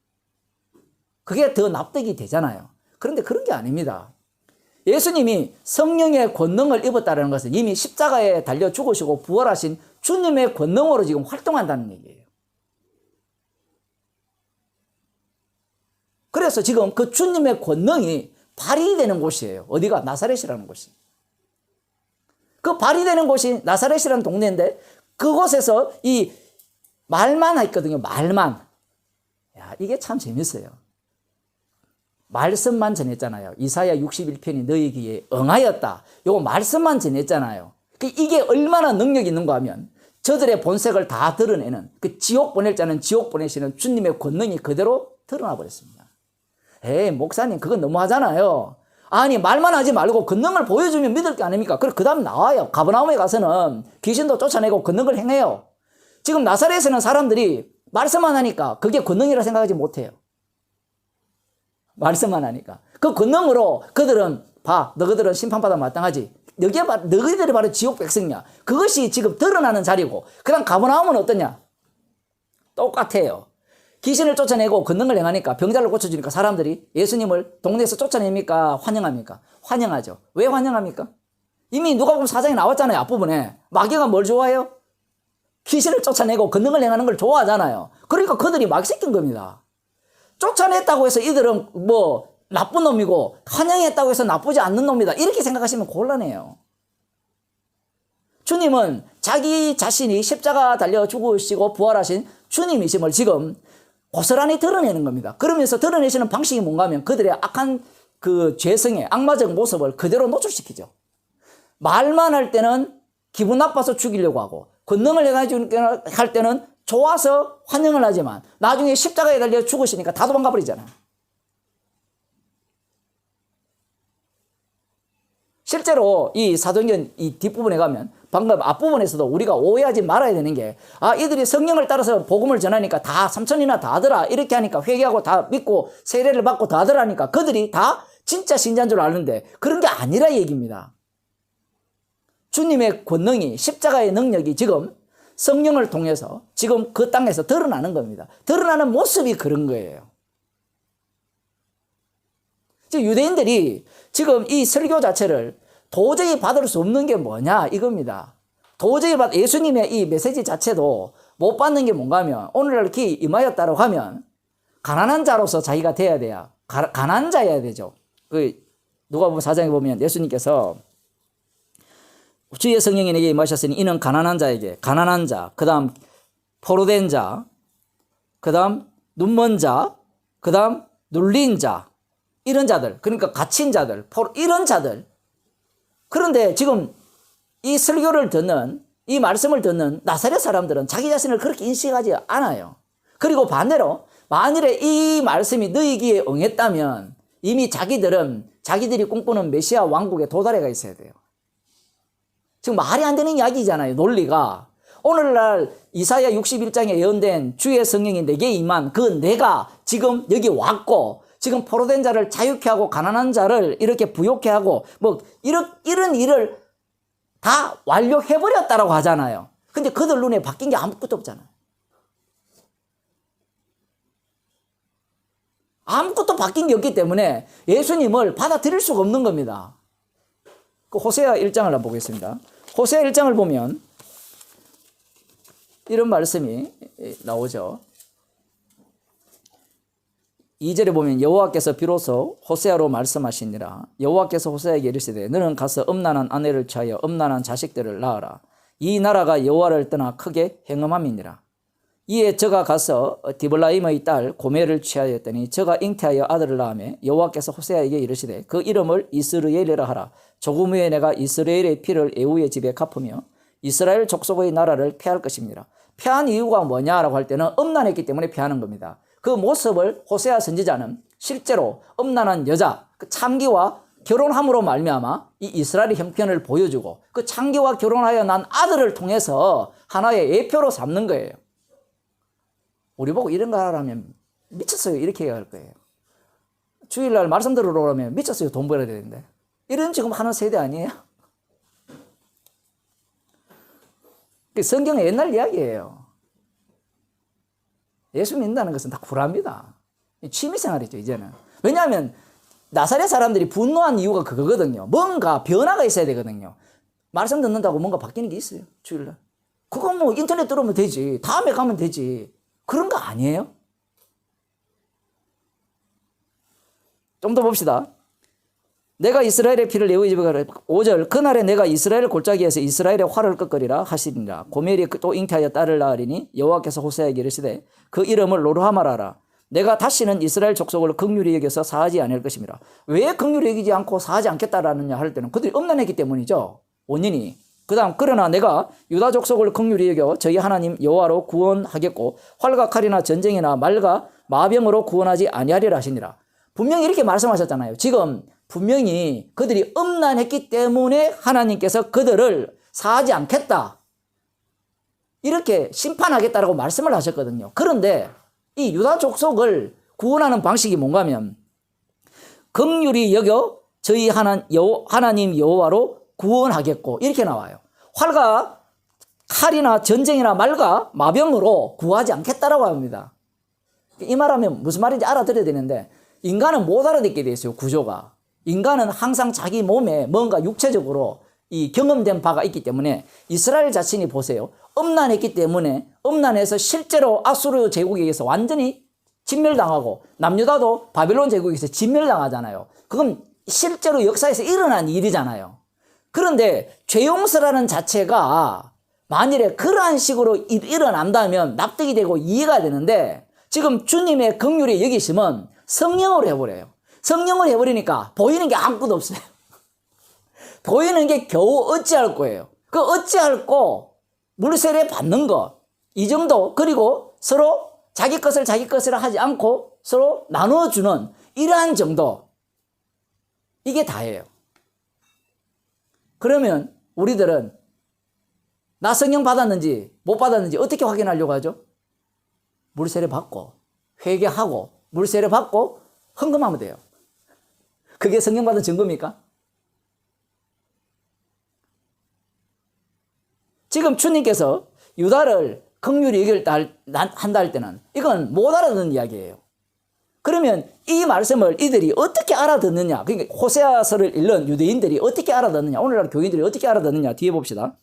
그게 더 납득이 되잖아요. 그런데 그런 게 아닙니다. 예수님이 성령의 권능을 입었다는 것은 이미 십자가에 달려 죽으시고 부활하신 주님의 권능으로 지금 활동한다는 얘기예요. 그래서 지금 그 주님의 권능이 발휘되는 곳이에요. 어디가? 나사렛이라는 곳이. 그 발휘되는 곳이 나사렛이라는 동네인데 그곳에서 이 말만 했거든요. 말만. 야, 이게 참 재밌어요. 말씀만 전했잖아요. 이사야 61편이 너희 귀에 응하였다. 요거 말씀만 전했잖아요. 이게 얼마나 능력이 있는가 하면 저들의 본색을 다 드러내는 그 지옥 보낼 자는 지옥 보내시는 주님의 권능이 그대로 드러나 버렸습니다. 에이, 목사님 그건 너무하잖아요. 아니 말만 하지 말고 권능을 보여주면 믿을 게 아닙니까? 그럼 그 다음 나와요. 가버나움에 가서는 귀신도 쫓아내고 권능을 행해요. 지금 나사렛에는 사람들이 말씀만 하니까 그게 권능이라 생각하지 못해요. 말씀만 하니까. 그 권능으로 그들은 봐, 너희들은 심판받아 마땅하지. 너희들이 바로 지옥 백성이야. 그것이 지금 드러나는 자리고, 그 다음 가버나움은 어떠냐? 똑같아요. 귀신을 쫓아내고 권능을 행하니까, 병자를 고쳐주니까 사람들이 예수님을 동네에서 쫓아냅니까? 환영합니까? 환영하죠. 왜 환영합니까? 이미 누가복음 4장에 나왔잖아요. 앞부분에. 마귀가 뭘 좋아해요? 귀신을 쫓아내고 권능을 행하는 걸 좋아하잖아요. 그러니까 그들이 막 시킨 겁니다. 쫓아냈다고 해서 이들은 뭐 나쁜 놈이고 환영했다고 해서 나쁘지 않는 놈이다. 이렇게 생각하시면 곤란해요. 주님은 자기 자신이 십자가 달려 죽으시고 부활하신 주님이심을 지금 고스란히 드러내는 겁니다. 그러면서 드러내시는 방식이 뭔가 하면 그들의 악한 그 죄성의 악마적 모습을 그대로 노출시키죠. 말만 할 때는 기분 나빠서 죽이려고 하고 권능을 할 때는 좋아서 환영을 하지만 나중에 십자가에 달려 죽으시니까 다 도망가 버리잖아요. 실제로 이 사도행전 이 뒷부분에 가면 방금 앞부분에서도 우리가 오해하지 말아야 되는 게 이들이 성령을 따라서 복음을 전하니까 다 3천이나 다 하더라 이렇게 하니까 회개하고 다 믿고 세례를 받고 다 하더라 하니까 그들이 다 진짜 신자인 줄 아는데 그런 게 아니라 얘기입니다. 주님의 권능이 십자가의 능력이 지금 성령을 통해서 지금 그 땅에서 드러나는 겁니다. 드러나는 모습이 그런 거예요. 지금 유대인들이 지금 이 설교 자체를 도저히 받을 수 없는 게 뭐냐 이겁니다. 도저히 예수님의 이 메시지 자체도 못 받는 게 뭔가 하면 오늘날 이렇게 임하였다고 하면 가난한 자로서 자기가 돼야 돼요. 가난한 자여야 되죠. 누가복음 4장에 보면 예수님께서 주의 성령이 내게 임하셨으니 이는 가난한 자에게 가난한 자, 그 다음 포로된 자, 그 다음 눈먼 자, 그 다음 눌린 자 이런 자들 그러니까 갇힌 자들 이런 자들 그런데 지금 이 설교를 듣는 이 말씀을 듣는 나사렛 사람들은 자기 자신을 그렇게 인식하지 않아요. 그리고 반대로 만일에 이 말씀이 너희 귀에 응했다면 이미 자기들이 꿈꾸는 메시아 왕국에 도달해 가 있어야 돼요. 지금 말이 안 되는 이야기잖아요. 논리가. 오늘날 이사야 61장에 예언된 주의 성령이 내게 임한 그 내가 지금 여기 왔고 지금 포로된 자를 자유케 하고 가난한 자를 이렇게 부욕케 하고 뭐 이런 일을 다 완료해버렸다라고 하잖아요. 근데 그들 눈에 바뀐 게 아무것도 없잖아요. 아무것도 바뀐 게 없기 때문에 예수님을 받아들일 수가 없는 겁니다. 그 호세아 1장을 한번 보겠습니다. 호세아 1장을 보면 이런 말씀이 나오죠. 2절에 보면 여호와께서 비로소 호세아로 말씀하시니라. 여호와께서 호세아에게 이르시되 너는 가서 음란한 아내를 취하여 음란한 자식들을 낳으라. 이 나라가 여호와를 떠나 크게 행음함이니라. 이에 저가 가서 디블라임의 딸 고멜을 취하였더니 저가 잉태하여 아들을 낳으며 여호와께서 호세아에게 이르시되 그 이름을 이스르엘이라 하라. 조금 후에 내가 이스라엘의 피를 에후의 집에 갚으며 이스라엘 족속의 나라를 폐할 것입니다. 폐한 이유가 뭐냐라고 할 때는 음란했기 때문에 폐하는 겁니다. 그 모습을 호세아 선지자는 실제로 음란한 여자 그 창기와 결혼함으로 말미암아 이 이스라엘의 형편을 보여주고 그 창기와 결혼하여 난 아들을 통해서 하나의 예표로 삼는 거예요. 우리 보고 이런 거 하라면 미쳤어요 이렇게 얘기할 거예요. 주일날 말씀 들으러 오라면 미쳤어요 돈 벌어야 되는데 이런 지금 하는 세대 아니에요? 성경의 옛날 이야기예요. 예수 믿는다는 것은 다 굴합니다. 취미생활이죠 이제는. 왜냐하면 나사렛 사람들이 분노한 이유가 그거거든요. 뭔가 변화가 있어야 되거든요. 말씀 듣는다고 뭔가 바뀌는 게 있어요 주일날. 그거 뭐 인터넷 들어오면 되지. 다음에 가면 되지. 그런 거 아니에요? 좀 더 봅시다. 내가 이스라엘의 피를 에후의 집에 가라. 5절 그날에 내가 이스라엘 골짜기에서 이스라엘의 활을 꺾으리라 하시니라. 고멜이 또 잉태하여 딸을 낳으리니 여호와께서 호세아에게 이르시되 그 이름을 로르하마라라. 내가 다시는 이스라엘 족속을 긍휼히 여겨서 사하지 아니할 것입니다. 왜 긍휼히 여기지 않고 사하지 않겠다라느냐 할 때는 그들이 음란했기 때문이죠. 원인이. 그 다음 그러나 내가 유다 족속을 긍휼히 여겨 저희 하나님 여호와로 구원하겠고 활과 칼이나 전쟁이나 말과 마병으로 구원하지 아니하리라 하시니라. 분명히 이렇게 말씀하셨잖아요. 지금 분명히 그들이 음란했기 때문에 하나님께서 그들을 사하지 않겠다, 이렇게 심판하겠다라고 말씀을 하셨거든요. 그런데 이 유다 족속을 구원하는 방식이 뭔가 하면 긍휼히 여겨 저희 하나님 여호와로 구원하겠고 이렇게 나와요. 활과 칼이나 전쟁이나 말과 마병으로 구하지 않겠다라고 합니다. 이 말하면 무슨 말인지 알아들어야 되는데 인간은 못 알아듣게 돼 있어요. 구조가. 인간은 항상 자기 몸에 뭔가 육체적으로 이 경험된 바가 있기 때문에 이스라엘 자신이 보세요. 음란했기 때문에 음란해서 실제로 아수르 제국에 의해서 완전히 진멸당하고 남유다도 바빌론 제국에 의해서 진멸당하잖아요. 그건 실제로 역사에서 일어난 일이잖아요. 그런데 죄 용서라는 자체가 만일에 그러한 식으로 일어난다면 납득이 되고 이해가 되는데 지금 주님의 긍휼의 여기심은 성령으로 해버려요. 성령을 해버리니까 보이는 게 아무것도 없어요. 보이는 게 겨우 어찌할 거예요. 그 어찌할 거, 물세례 받는 것, 이 정도. 그리고 서로 자기 것을 하지 않고 서로 나눠주는 이러한 정도. 이게 다예요. 그러면 우리들은 나 성령 받았는지 못 받았는지 어떻게 확인하려고 하죠? 물세례 받고 회개하고 물세례 받고 헌금하면 돼요. 그게 성령 받은 증거입니까? 지금 주님께서 유다를 긍휼히 여길한다 할 때는 이건 못 알아듣는 이야기예요. 그러면 이 말씀을 이들이 어떻게 알아듣느냐, 그러니까 호세아서를 읽는 유대인들이 어떻게 알아듣느냐, 오늘날 교인들이 어떻게 알아듣느냐 뒤에 봅시다.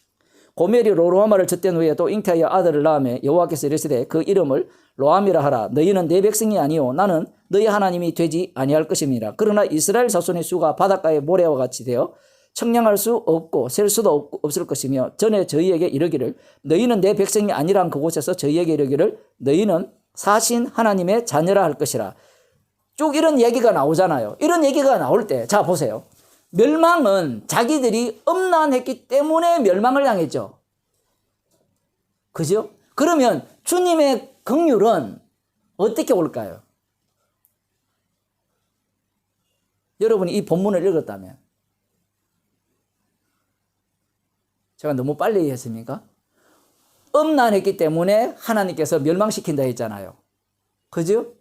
고멜이 로루하마를 젖된 후에 또 잉태하여 아들을 낳음에 여호와께서 이르시되 그 이름을 로암이라 하라. 너희는 내 백성이 아니요 나는 너희 하나님이 되지 아니할 것입니다. 그러나 이스라엘 자손의 수가 바닷가의 모래와 같이 되어 청량할 수 없고 셀 수도 없을 것이며 전에 저희에게 이르기를 너희는 내 백성이 아니란 그곳에서 저희에게 이르기를 너희는 사신 하나님의 자녀라 할 것이라. 쭉 이런 얘기가 나오잖아요. 이런 얘기가 나올 때 자 보세요. 멸망은 자기들이 음란했기 때문에 멸망을 당했죠. 그죠? 그러면 주님의 긍휼은 어떻게 올까요? 여러분이 이 본문을 읽었다면 제가 너무 빨리 했습니까? 음란했기 때문에 하나님께서 멸망시킨다 했잖아요. 그죠?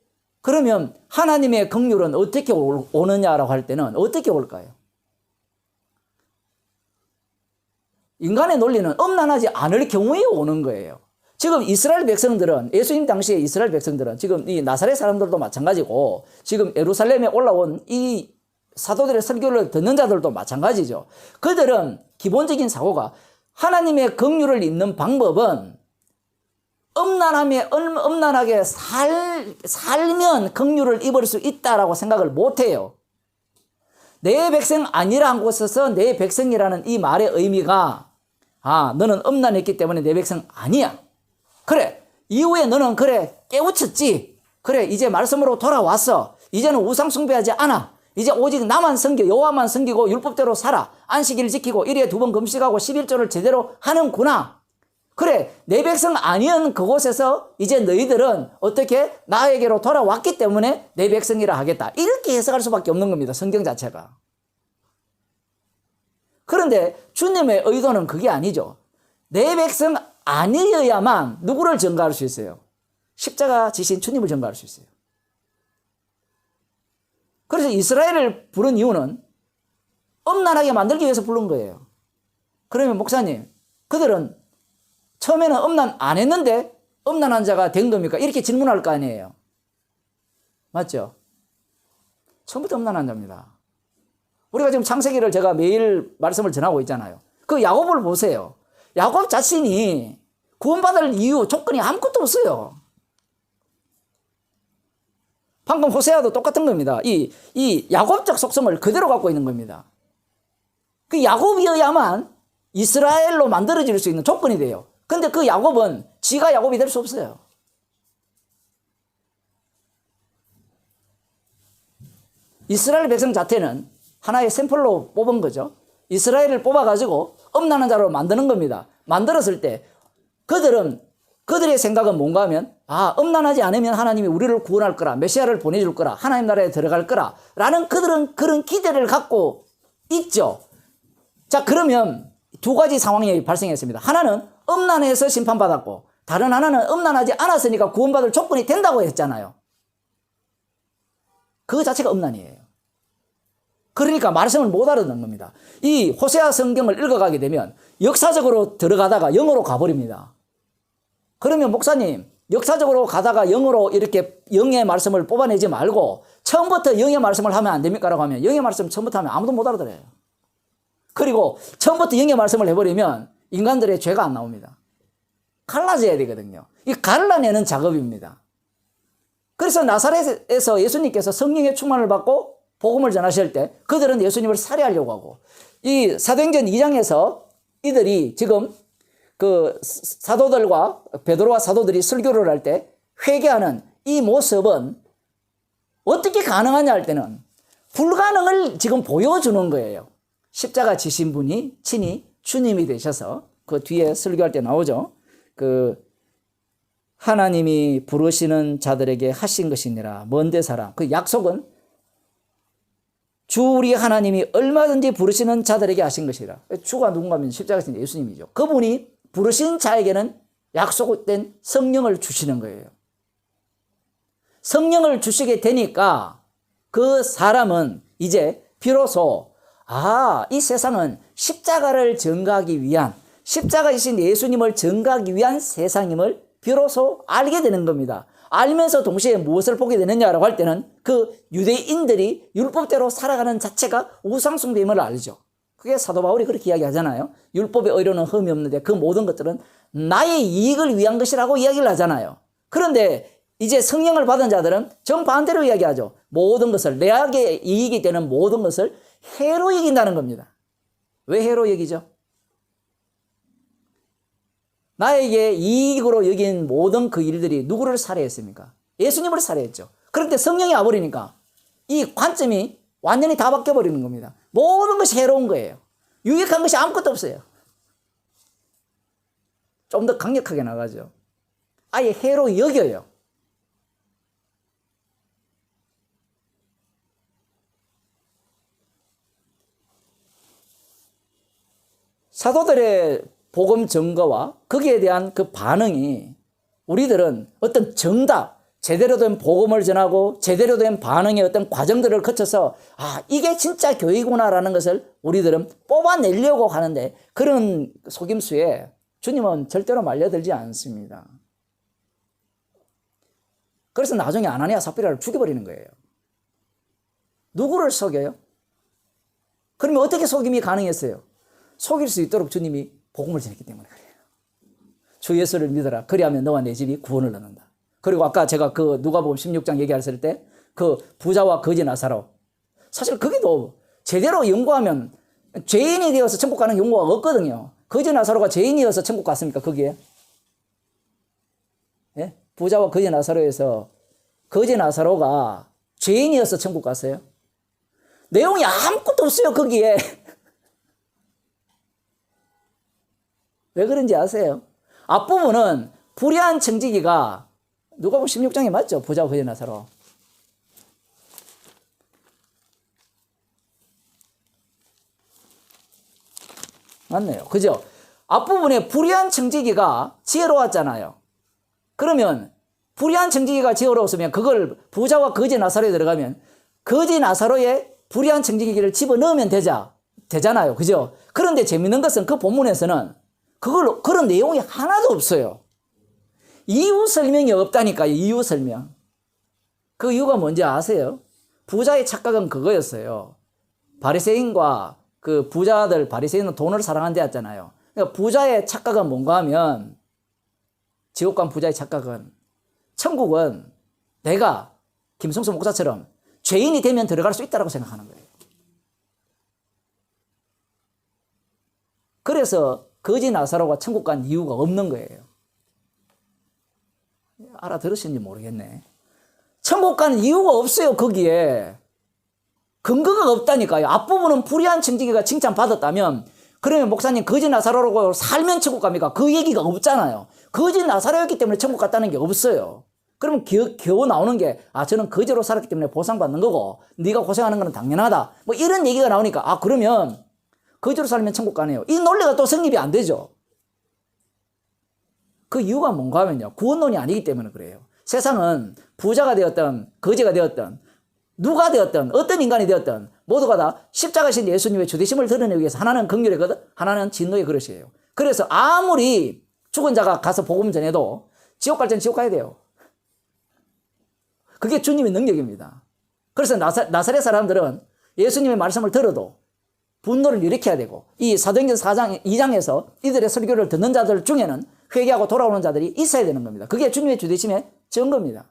그러면 하나님의 긍휼은 어떻게 오느냐라고 할 때는 어떻게 올까요? 인간의 논리는 음란하지 않을 경우에 오는 거예요. 지금 이스라엘 백성들은, 예수님 당시에 이스라엘 백성들은 지금 이 나사렛 사람들도 마찬가지고 지금 예루살렘에 올라온 이 사도들의 설교를 듣는 자들도 마찬가지죠. 그들은 기본적인 사고가 하나님의 긍휼을 입는 방법은 음란하게 살면 긍휼을 입을 수 있다라고 생각을 못해요. 내 백성 아니라 한 곳에서 내 백성이라는 이 말의 의미가 너는 음란했기 때문에 내 백성 아니야. 그래, 이후에 너는 그래 깨우쳤지. 그래, 이제 말씀으로 돌아왔어. 이제는 우상 숭배하지 않아. 이제 오직 나만 섬겨, 여호와만 섬기고 율법대로 살아. 안식일을 지키고 1일에 2번 금식하고 11조를 제대로 하는구나. 그래, 내 백성 아니은 그곳에서 이제 너희들은 어떻게 나에게로 돌아왔기 때문에 내 백성이라 하겠다. 이렇게 해석할 수밖에 없는 겁니다. 성경 자체가. 그런데 주님의 의도는 그게 아니죠. 내 백성 아니어야만 누구를 전가할 수 있어요? 십자가 지신 주님을 전가할 수 있어요. 그래서 이스라엘을 부른 이유는 음란하게 만들기 위해서 부른 거예요. 그러면 목사님, 그들은 처음에는 음란 안 했는데 음란한 자가 된 겁니까? 이렇게 질문할 거 아니에요. 맞죠? 처음부터 음란한 자입니다. 우리가 지금 창세기를 제가 매일 말씀을 전하고 있잖아요. 그 야곱을 보세요. 야곱 자신이 구원받을 이유, 조건이 아무것도 없어요. 방금 호세아도 똑같은 겁니다. 이 야곱적 속성을 그대로 갖고 있는 겁니다. 그 야곱이어야만 이스라엘로 만들어질 수 있는 조건이 돼요. 근데 그 야곱은 지가 야곱이 될 수 없어요. 이스라엘 백성 자체는 하나의 샘플로 뽑은 거죠. 이스라엘을 뽑아가지고 음란한 자로 만드는 겁니다. 만들었을 때 그들의 생각은 뭔가 하면 음란하지 않으면 하나님이 우리를 구원할 거라, 메시아를 보내줄 거라, 하나님 나라에 들어갈 거라 라는 그들은 그런 기대를 갖고 있죠. 자, 그러면 두 가지 상황이 발생했습니다. 하나는 음란해서 심판받았고 다른 하나는 음란하지 않았으니까 구원받을 조건이 된다고 했잖아요. 그 자체가 음란이에요. 그러니까 말씀을 못 알아듣는 겁니다. 이 호세아 성경을 읽어가게 되면 역사적으로 들어가다가 영어로 가버립니다. 그러면 목사님, 역사적으로 가다가 영어로 이렇게 영의 말씀을 뽑아내지 말고 처음부터 영의 말씀을 하면 안 됩니까? 라고 하면 영의 말씀 처음부터 하면 아무도 못 알아들어요. 그리고 처음부터 영의 말씀을 해버리면 인간들의 죄가 안 나옵니다. 갈라져야 되거든요. 이 갈라내는 작업입니다. 그래서 나사렛에서 예수님께서 성령의 충만을 받고 복음을 전하실 때 그들은 예수님을 살해하려고 하고, 이 사도행전 2장에서 이들이 지금 그 사도들과 베드로와 사도들이 설교를 할 때 회개하는 이 모습은 어떻게 가능하냐 할 때는 불가능을 지금 보여주는 거예요. 십자가 지신 분이 친히 주님이 되셔서 그 뒤에 설교할 때 나오죠. 그 하나님이 부르시는 자들에게 하신 것이니라 먼 데 사람. 그 약속은 주 우리 하나님이 얼마든지 부르시는 자들에게 하신 것이라. 주가 누군가면 십자가에 신 예수님이죠. 그분이 부르신 자에게는 약속된 성령을 주시는 거예요. 성령을 주시게 되니까 그 사람은 이제 비로소 이 세상은 십자가를 전가하기 위한, 십자가이신 예수님을 전가하기 위한 세상임을 비로소 알게 되는 겁니다. 알면서 동시에 무엇을 보게 되느냐라고 할 때는 그 유대인들이 율법대로 살아가는 자체가 우상숭배임을 알죠. 그게 사도 바울이 그렇게 이야기하잖아요. 율법의 의로는 흠이 없는데 그 모든 것들은 나의 이익을 위한 것이라고 이야기를 하잖아요. 그런데 이제 성령을 받은 자들은 정반대로 이야기하죠. 모든 것을, 내게 이익이 되는 모든 것을 해로 여긴다는 겁니다. 왜 해로 여기죠? 나에게 이익으로 여긴 모든 그 일들이 누구를 살해했습니까? 예수님을 살해했죠. 그런데 성령이 와버리니까 이 관점이 완전히 다 바뀌어버리는 겁니다. 모든 것이 해로운 거예요. 유익한 것이 아무것도 없어요. 좀 더 강력하게 나가죠. 아예 해로 여겨요. 사도들의 복음 증거와 거기에 대한 그 반응이, 우리들은 어떤 정답, 제대로 된 복음을 전하고 제대로 된 반응의 어떤 과정들을 거쳐서 이게 진짜 교회구나라는 것을 우리들은 뽑아내려고 하는데, 그런 속임수에 주님은 절대로 말려들지 않습니다. 그래서 나중에 아나니아 삽비라를 죽여버리는 거예요. 누구를 속여요? 그러면 어떻게 속임이 가능했어요? 속일 수 있도록 주님이 복음을 전했기 때문에 그래요. 주 예수를 믿어라. 그리하면 너와 내 집이 구원을 얻는다. 그리고 아까 제가 그 누가복음 16장 얘기했을 때 그 부자와 거지 나사로, 사실 거기도 제대로 연구하면 죄인이 되어서 천국 가는 연구가 없거든요. 거지 나사로가 죄인이어서 천국 갔습니까? 거기에? 예? 부자와 거지 나사로에서 거지 나사로가 죄인이어서 천국 갔어요? 내용이 아무것도 없어요, 거기에. 왜 그런지 아세요? 앞부분은 불의한 청지기가, 누가복음 16장에 맞죠? 부자와 거지 나사로. 맞네요. 그죠? 앞부분에 불의한 청지기가 지혜로웠잖아요. 그러면 불의한 청지기가 지혜로웠으면 그걸 부자와 거지 나사로에 들어가면 거지 나사로의 불의한 청지기를 집어넣으면 되잖아요. 그죠? 그런데 재밌는 것은 그 본문에서는 그런 내용이 하나도 없어요. 이유 설명이 없다니까요. 이유 설명. 그 이유가 뭔지 아세요? 부자의 착각은 그거였어요. 바리새인과 그 부자들, 바리새인은 돈을 사랑한 데였잖아요. 그러니까 부자의 착각은 뭔가 하면, 지옥 간 부자의 착각은, 천국은 내가 김성수 목사처럼 죄인이 되면 들어갈 수 있다고 생각하는 거예요. 그래서 거지 나사로가 천국 간 이유가 없는 거예요. 알아들으시는지 모르겠네. 천국 가는 이유가 없어요, 거기에. 근거가 없다니까요. 앞부분은 불의한 청지기가 칭찬받았다면 그러면 목사님 거지 나사로라고 살면 천국 갑니까? 그 얘기가 없잖아요. 거지 나사로였기 때문에 천국 갔다는 게 없어요. 그러면 겨우 나오는 게 저는 거지로 살았기 때문에 보상받는 거고 네가 고생하는 건 당연하다. 뭐 이런 얘기가 나오니까 그러면 거지로 살면 천국 가네요. 이 논리가 또 성립이 안 되죠. 그 이유가 뭔가 하면요. 구원론이 아니기 때문에 그래요. 세상은 부자가 되었든 거지가 되었든 누가 되었든 어떤 인간이 되었든 모두가 다 십자가신 예수님의 주되심을 드러내기 위해서 하나는 긍휼의 그릇, 하나는 진노의 그릇이에요. 그래서 아무리 죽은 자가 가서 복음 전해도 지옥 갈 때는 지옥 가야 돼요. 그게 주님의 능력입니다. 그래서 나사렛 사람들은 예수님의 말씀을 들어도 분노를 일으켜야 되고 이 사도행전 4장 2장에서 이들의 설교를 듣는 자들 중에는 회개하고 돌아오는 자들이 있어야 되는 겁니다. 그게 주님의 주되심의 증거입니다.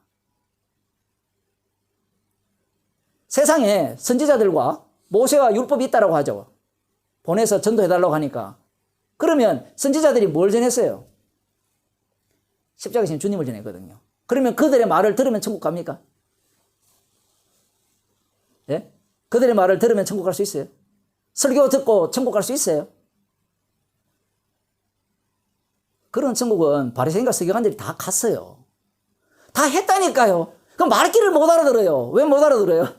세상에 선지자들과 모세와 율법이 있다고 하죠. 보내서 전도해달라고 하니까. 그러면 선지자들이 뭘 전했어요? 십자가신 주님을 전했거든요. 그러면 그들의 말을 들으면 천국 갑니까? 예? 그들의 말을 들으면 천국 갈 수 있어요? 설교 듣고 천국 갈 수 있어요? 그런 천국은 바리새인과 서기관들이 다 갔어요. 다 했다니까요. 그럼 말귀를 못 알아들어요. 왜 못 알아들어요?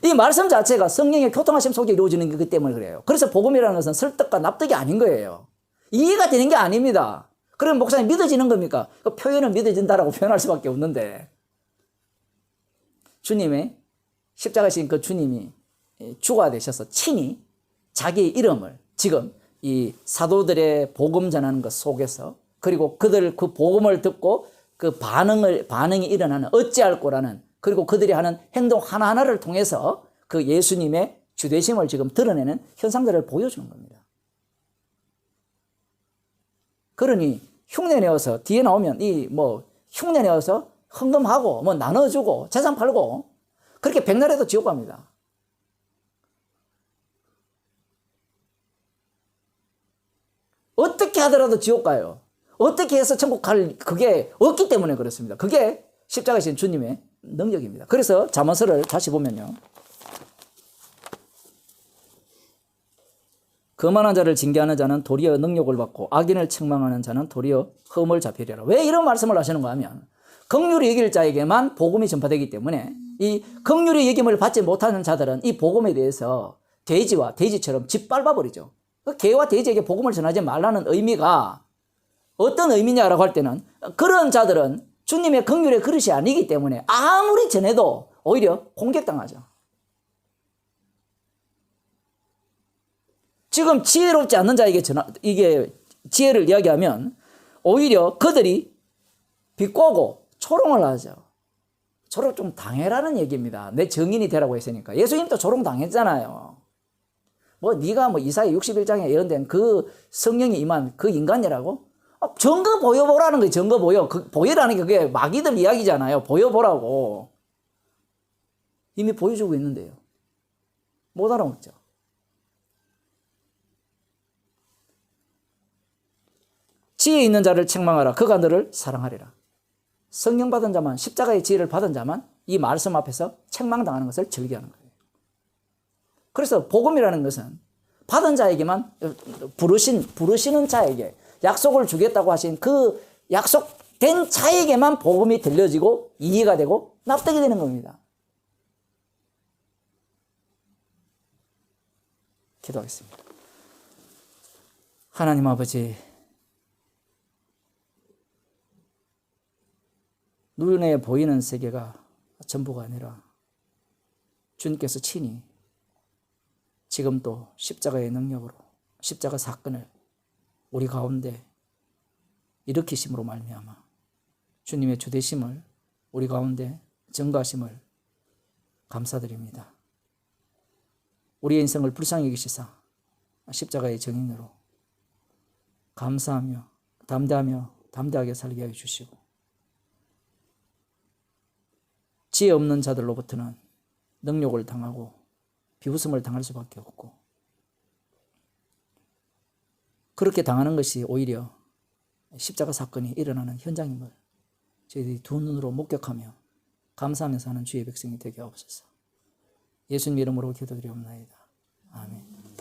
이 말씀 자체가 성령의 교통하심 속에 이루어지는 거기 때문에 그래요. 그래서 복음이라는 것은 설득과 납득이 아닌 거예요. 이해가 되는 게 아닙니다. 그럼 목사님 믿어지는 겁니까? 그 표현은 믿어진다라고 표현할 수밖에 없는데 주님의 십자가신 그 주님이 주가 되셔서 친히 자기의 이름을 지금 이 사도들의 복음 전하는 것 속에서 그리고 그들 그 복음을 듣고 그 반응이 일어나는 어찌할 거라는 그리고 그들이 하는 행동 하나하나를 통해서 그 예수님의 주되심을 지금 드러내는 현상들을 보여주는 겁니다. 그러니 흉내내어서 뒤에 나오면 흉내내어서 헌금하고 나눠주고 재산 팔고 그렇게 백날해도 지옥 갑니다. 어떻게 하더라도 지옥 가요. 어떻게 해서 천국 갈 그게 없기 때문에 그렇습니다. 그게 십자가신 주님의 능력입니다. 그래서 잠언서를 다시 보면요. 거만한 자를 징계하는 자는 도리어 능욕을 받고 악인을 책망하는 자는 도리어 흠을 잡히리라. 왜 이런 말씀을 하시는가 하면 긍휼히 여길 자에게만 복음이 전파되기 때문에 이 긍휼히 여김을 받지 못하는 자들은 이 복음에 대해서 돼지와 돼지처럼 짓밟아버리죠. 개와 돼지에게 복음을 전하지 말라는 의미가 어떤 의미냐라고 할 때는 그런 자들은 주님의 긍휼의 그릇이 아니기 때문에 아무리 전해도 오히려 공격당하죠. 지금 지혜롭지 않는 자에게 이게 지혜를 이야기하면 오히려 그들이 비꼬고 조롱을 하죠. 조롱 좀 당해라는 얘기입니다. 내 증인이 되라고 했으니까. 예수님도 조롱 당했잖아요. 네가 이사야 61장에 예언된 그 성령이 임한 그 인간이라고? 증거 보여보라는 거예요. 증거 보여. 보여라는 게 그게 마귀들 이야기잖아요. 보여보라고. 이미 보여주고 있는데요. 못 알아먹죠. 지혜 있는 자를 책망하라. 그가 너를 사랑하리라. 성령 받은 자만, 십자가의 지혜를 받은 자만 이 말씀 앞에서 책망당하는 것을 즐겨하는 거예요. 그래서 복음이라는 것은 받은 자에게만 부르시는 자에게 약속을 주겠다고 하신 그 약속된 자에게만 복음이 들려지고 이해가 되고 납득이 되는 겁니다. 기도하겠습니다. 하나님 아버지, 눈에 보이는 세계가 전부가 아니라 주님께서 친히 지금 또 십자가의 능력으로 십자가 사건을 우리 가운데 일으키심으로 말미암아 주님의 주되심을 우리 가운데 증거하심을 감사드립니다. 우리의 인생을 불쌍히 여기시사 십자가의 증인으로 감사하며 담대하게 살게 하여 주시고 지혜 없는 자들로부터는 능욕을 당하고 비웃음을 당할 수밖에 없고 그렇게 당하는 것이 오히려 십자가 사건이 일어나는 현장임을 저희들이 두 눈으로 목격하며 감사하면서 하는 주의 백성이 되게 하옵소서. 예수님 이름으로 기도드리옵나이다. 아멘.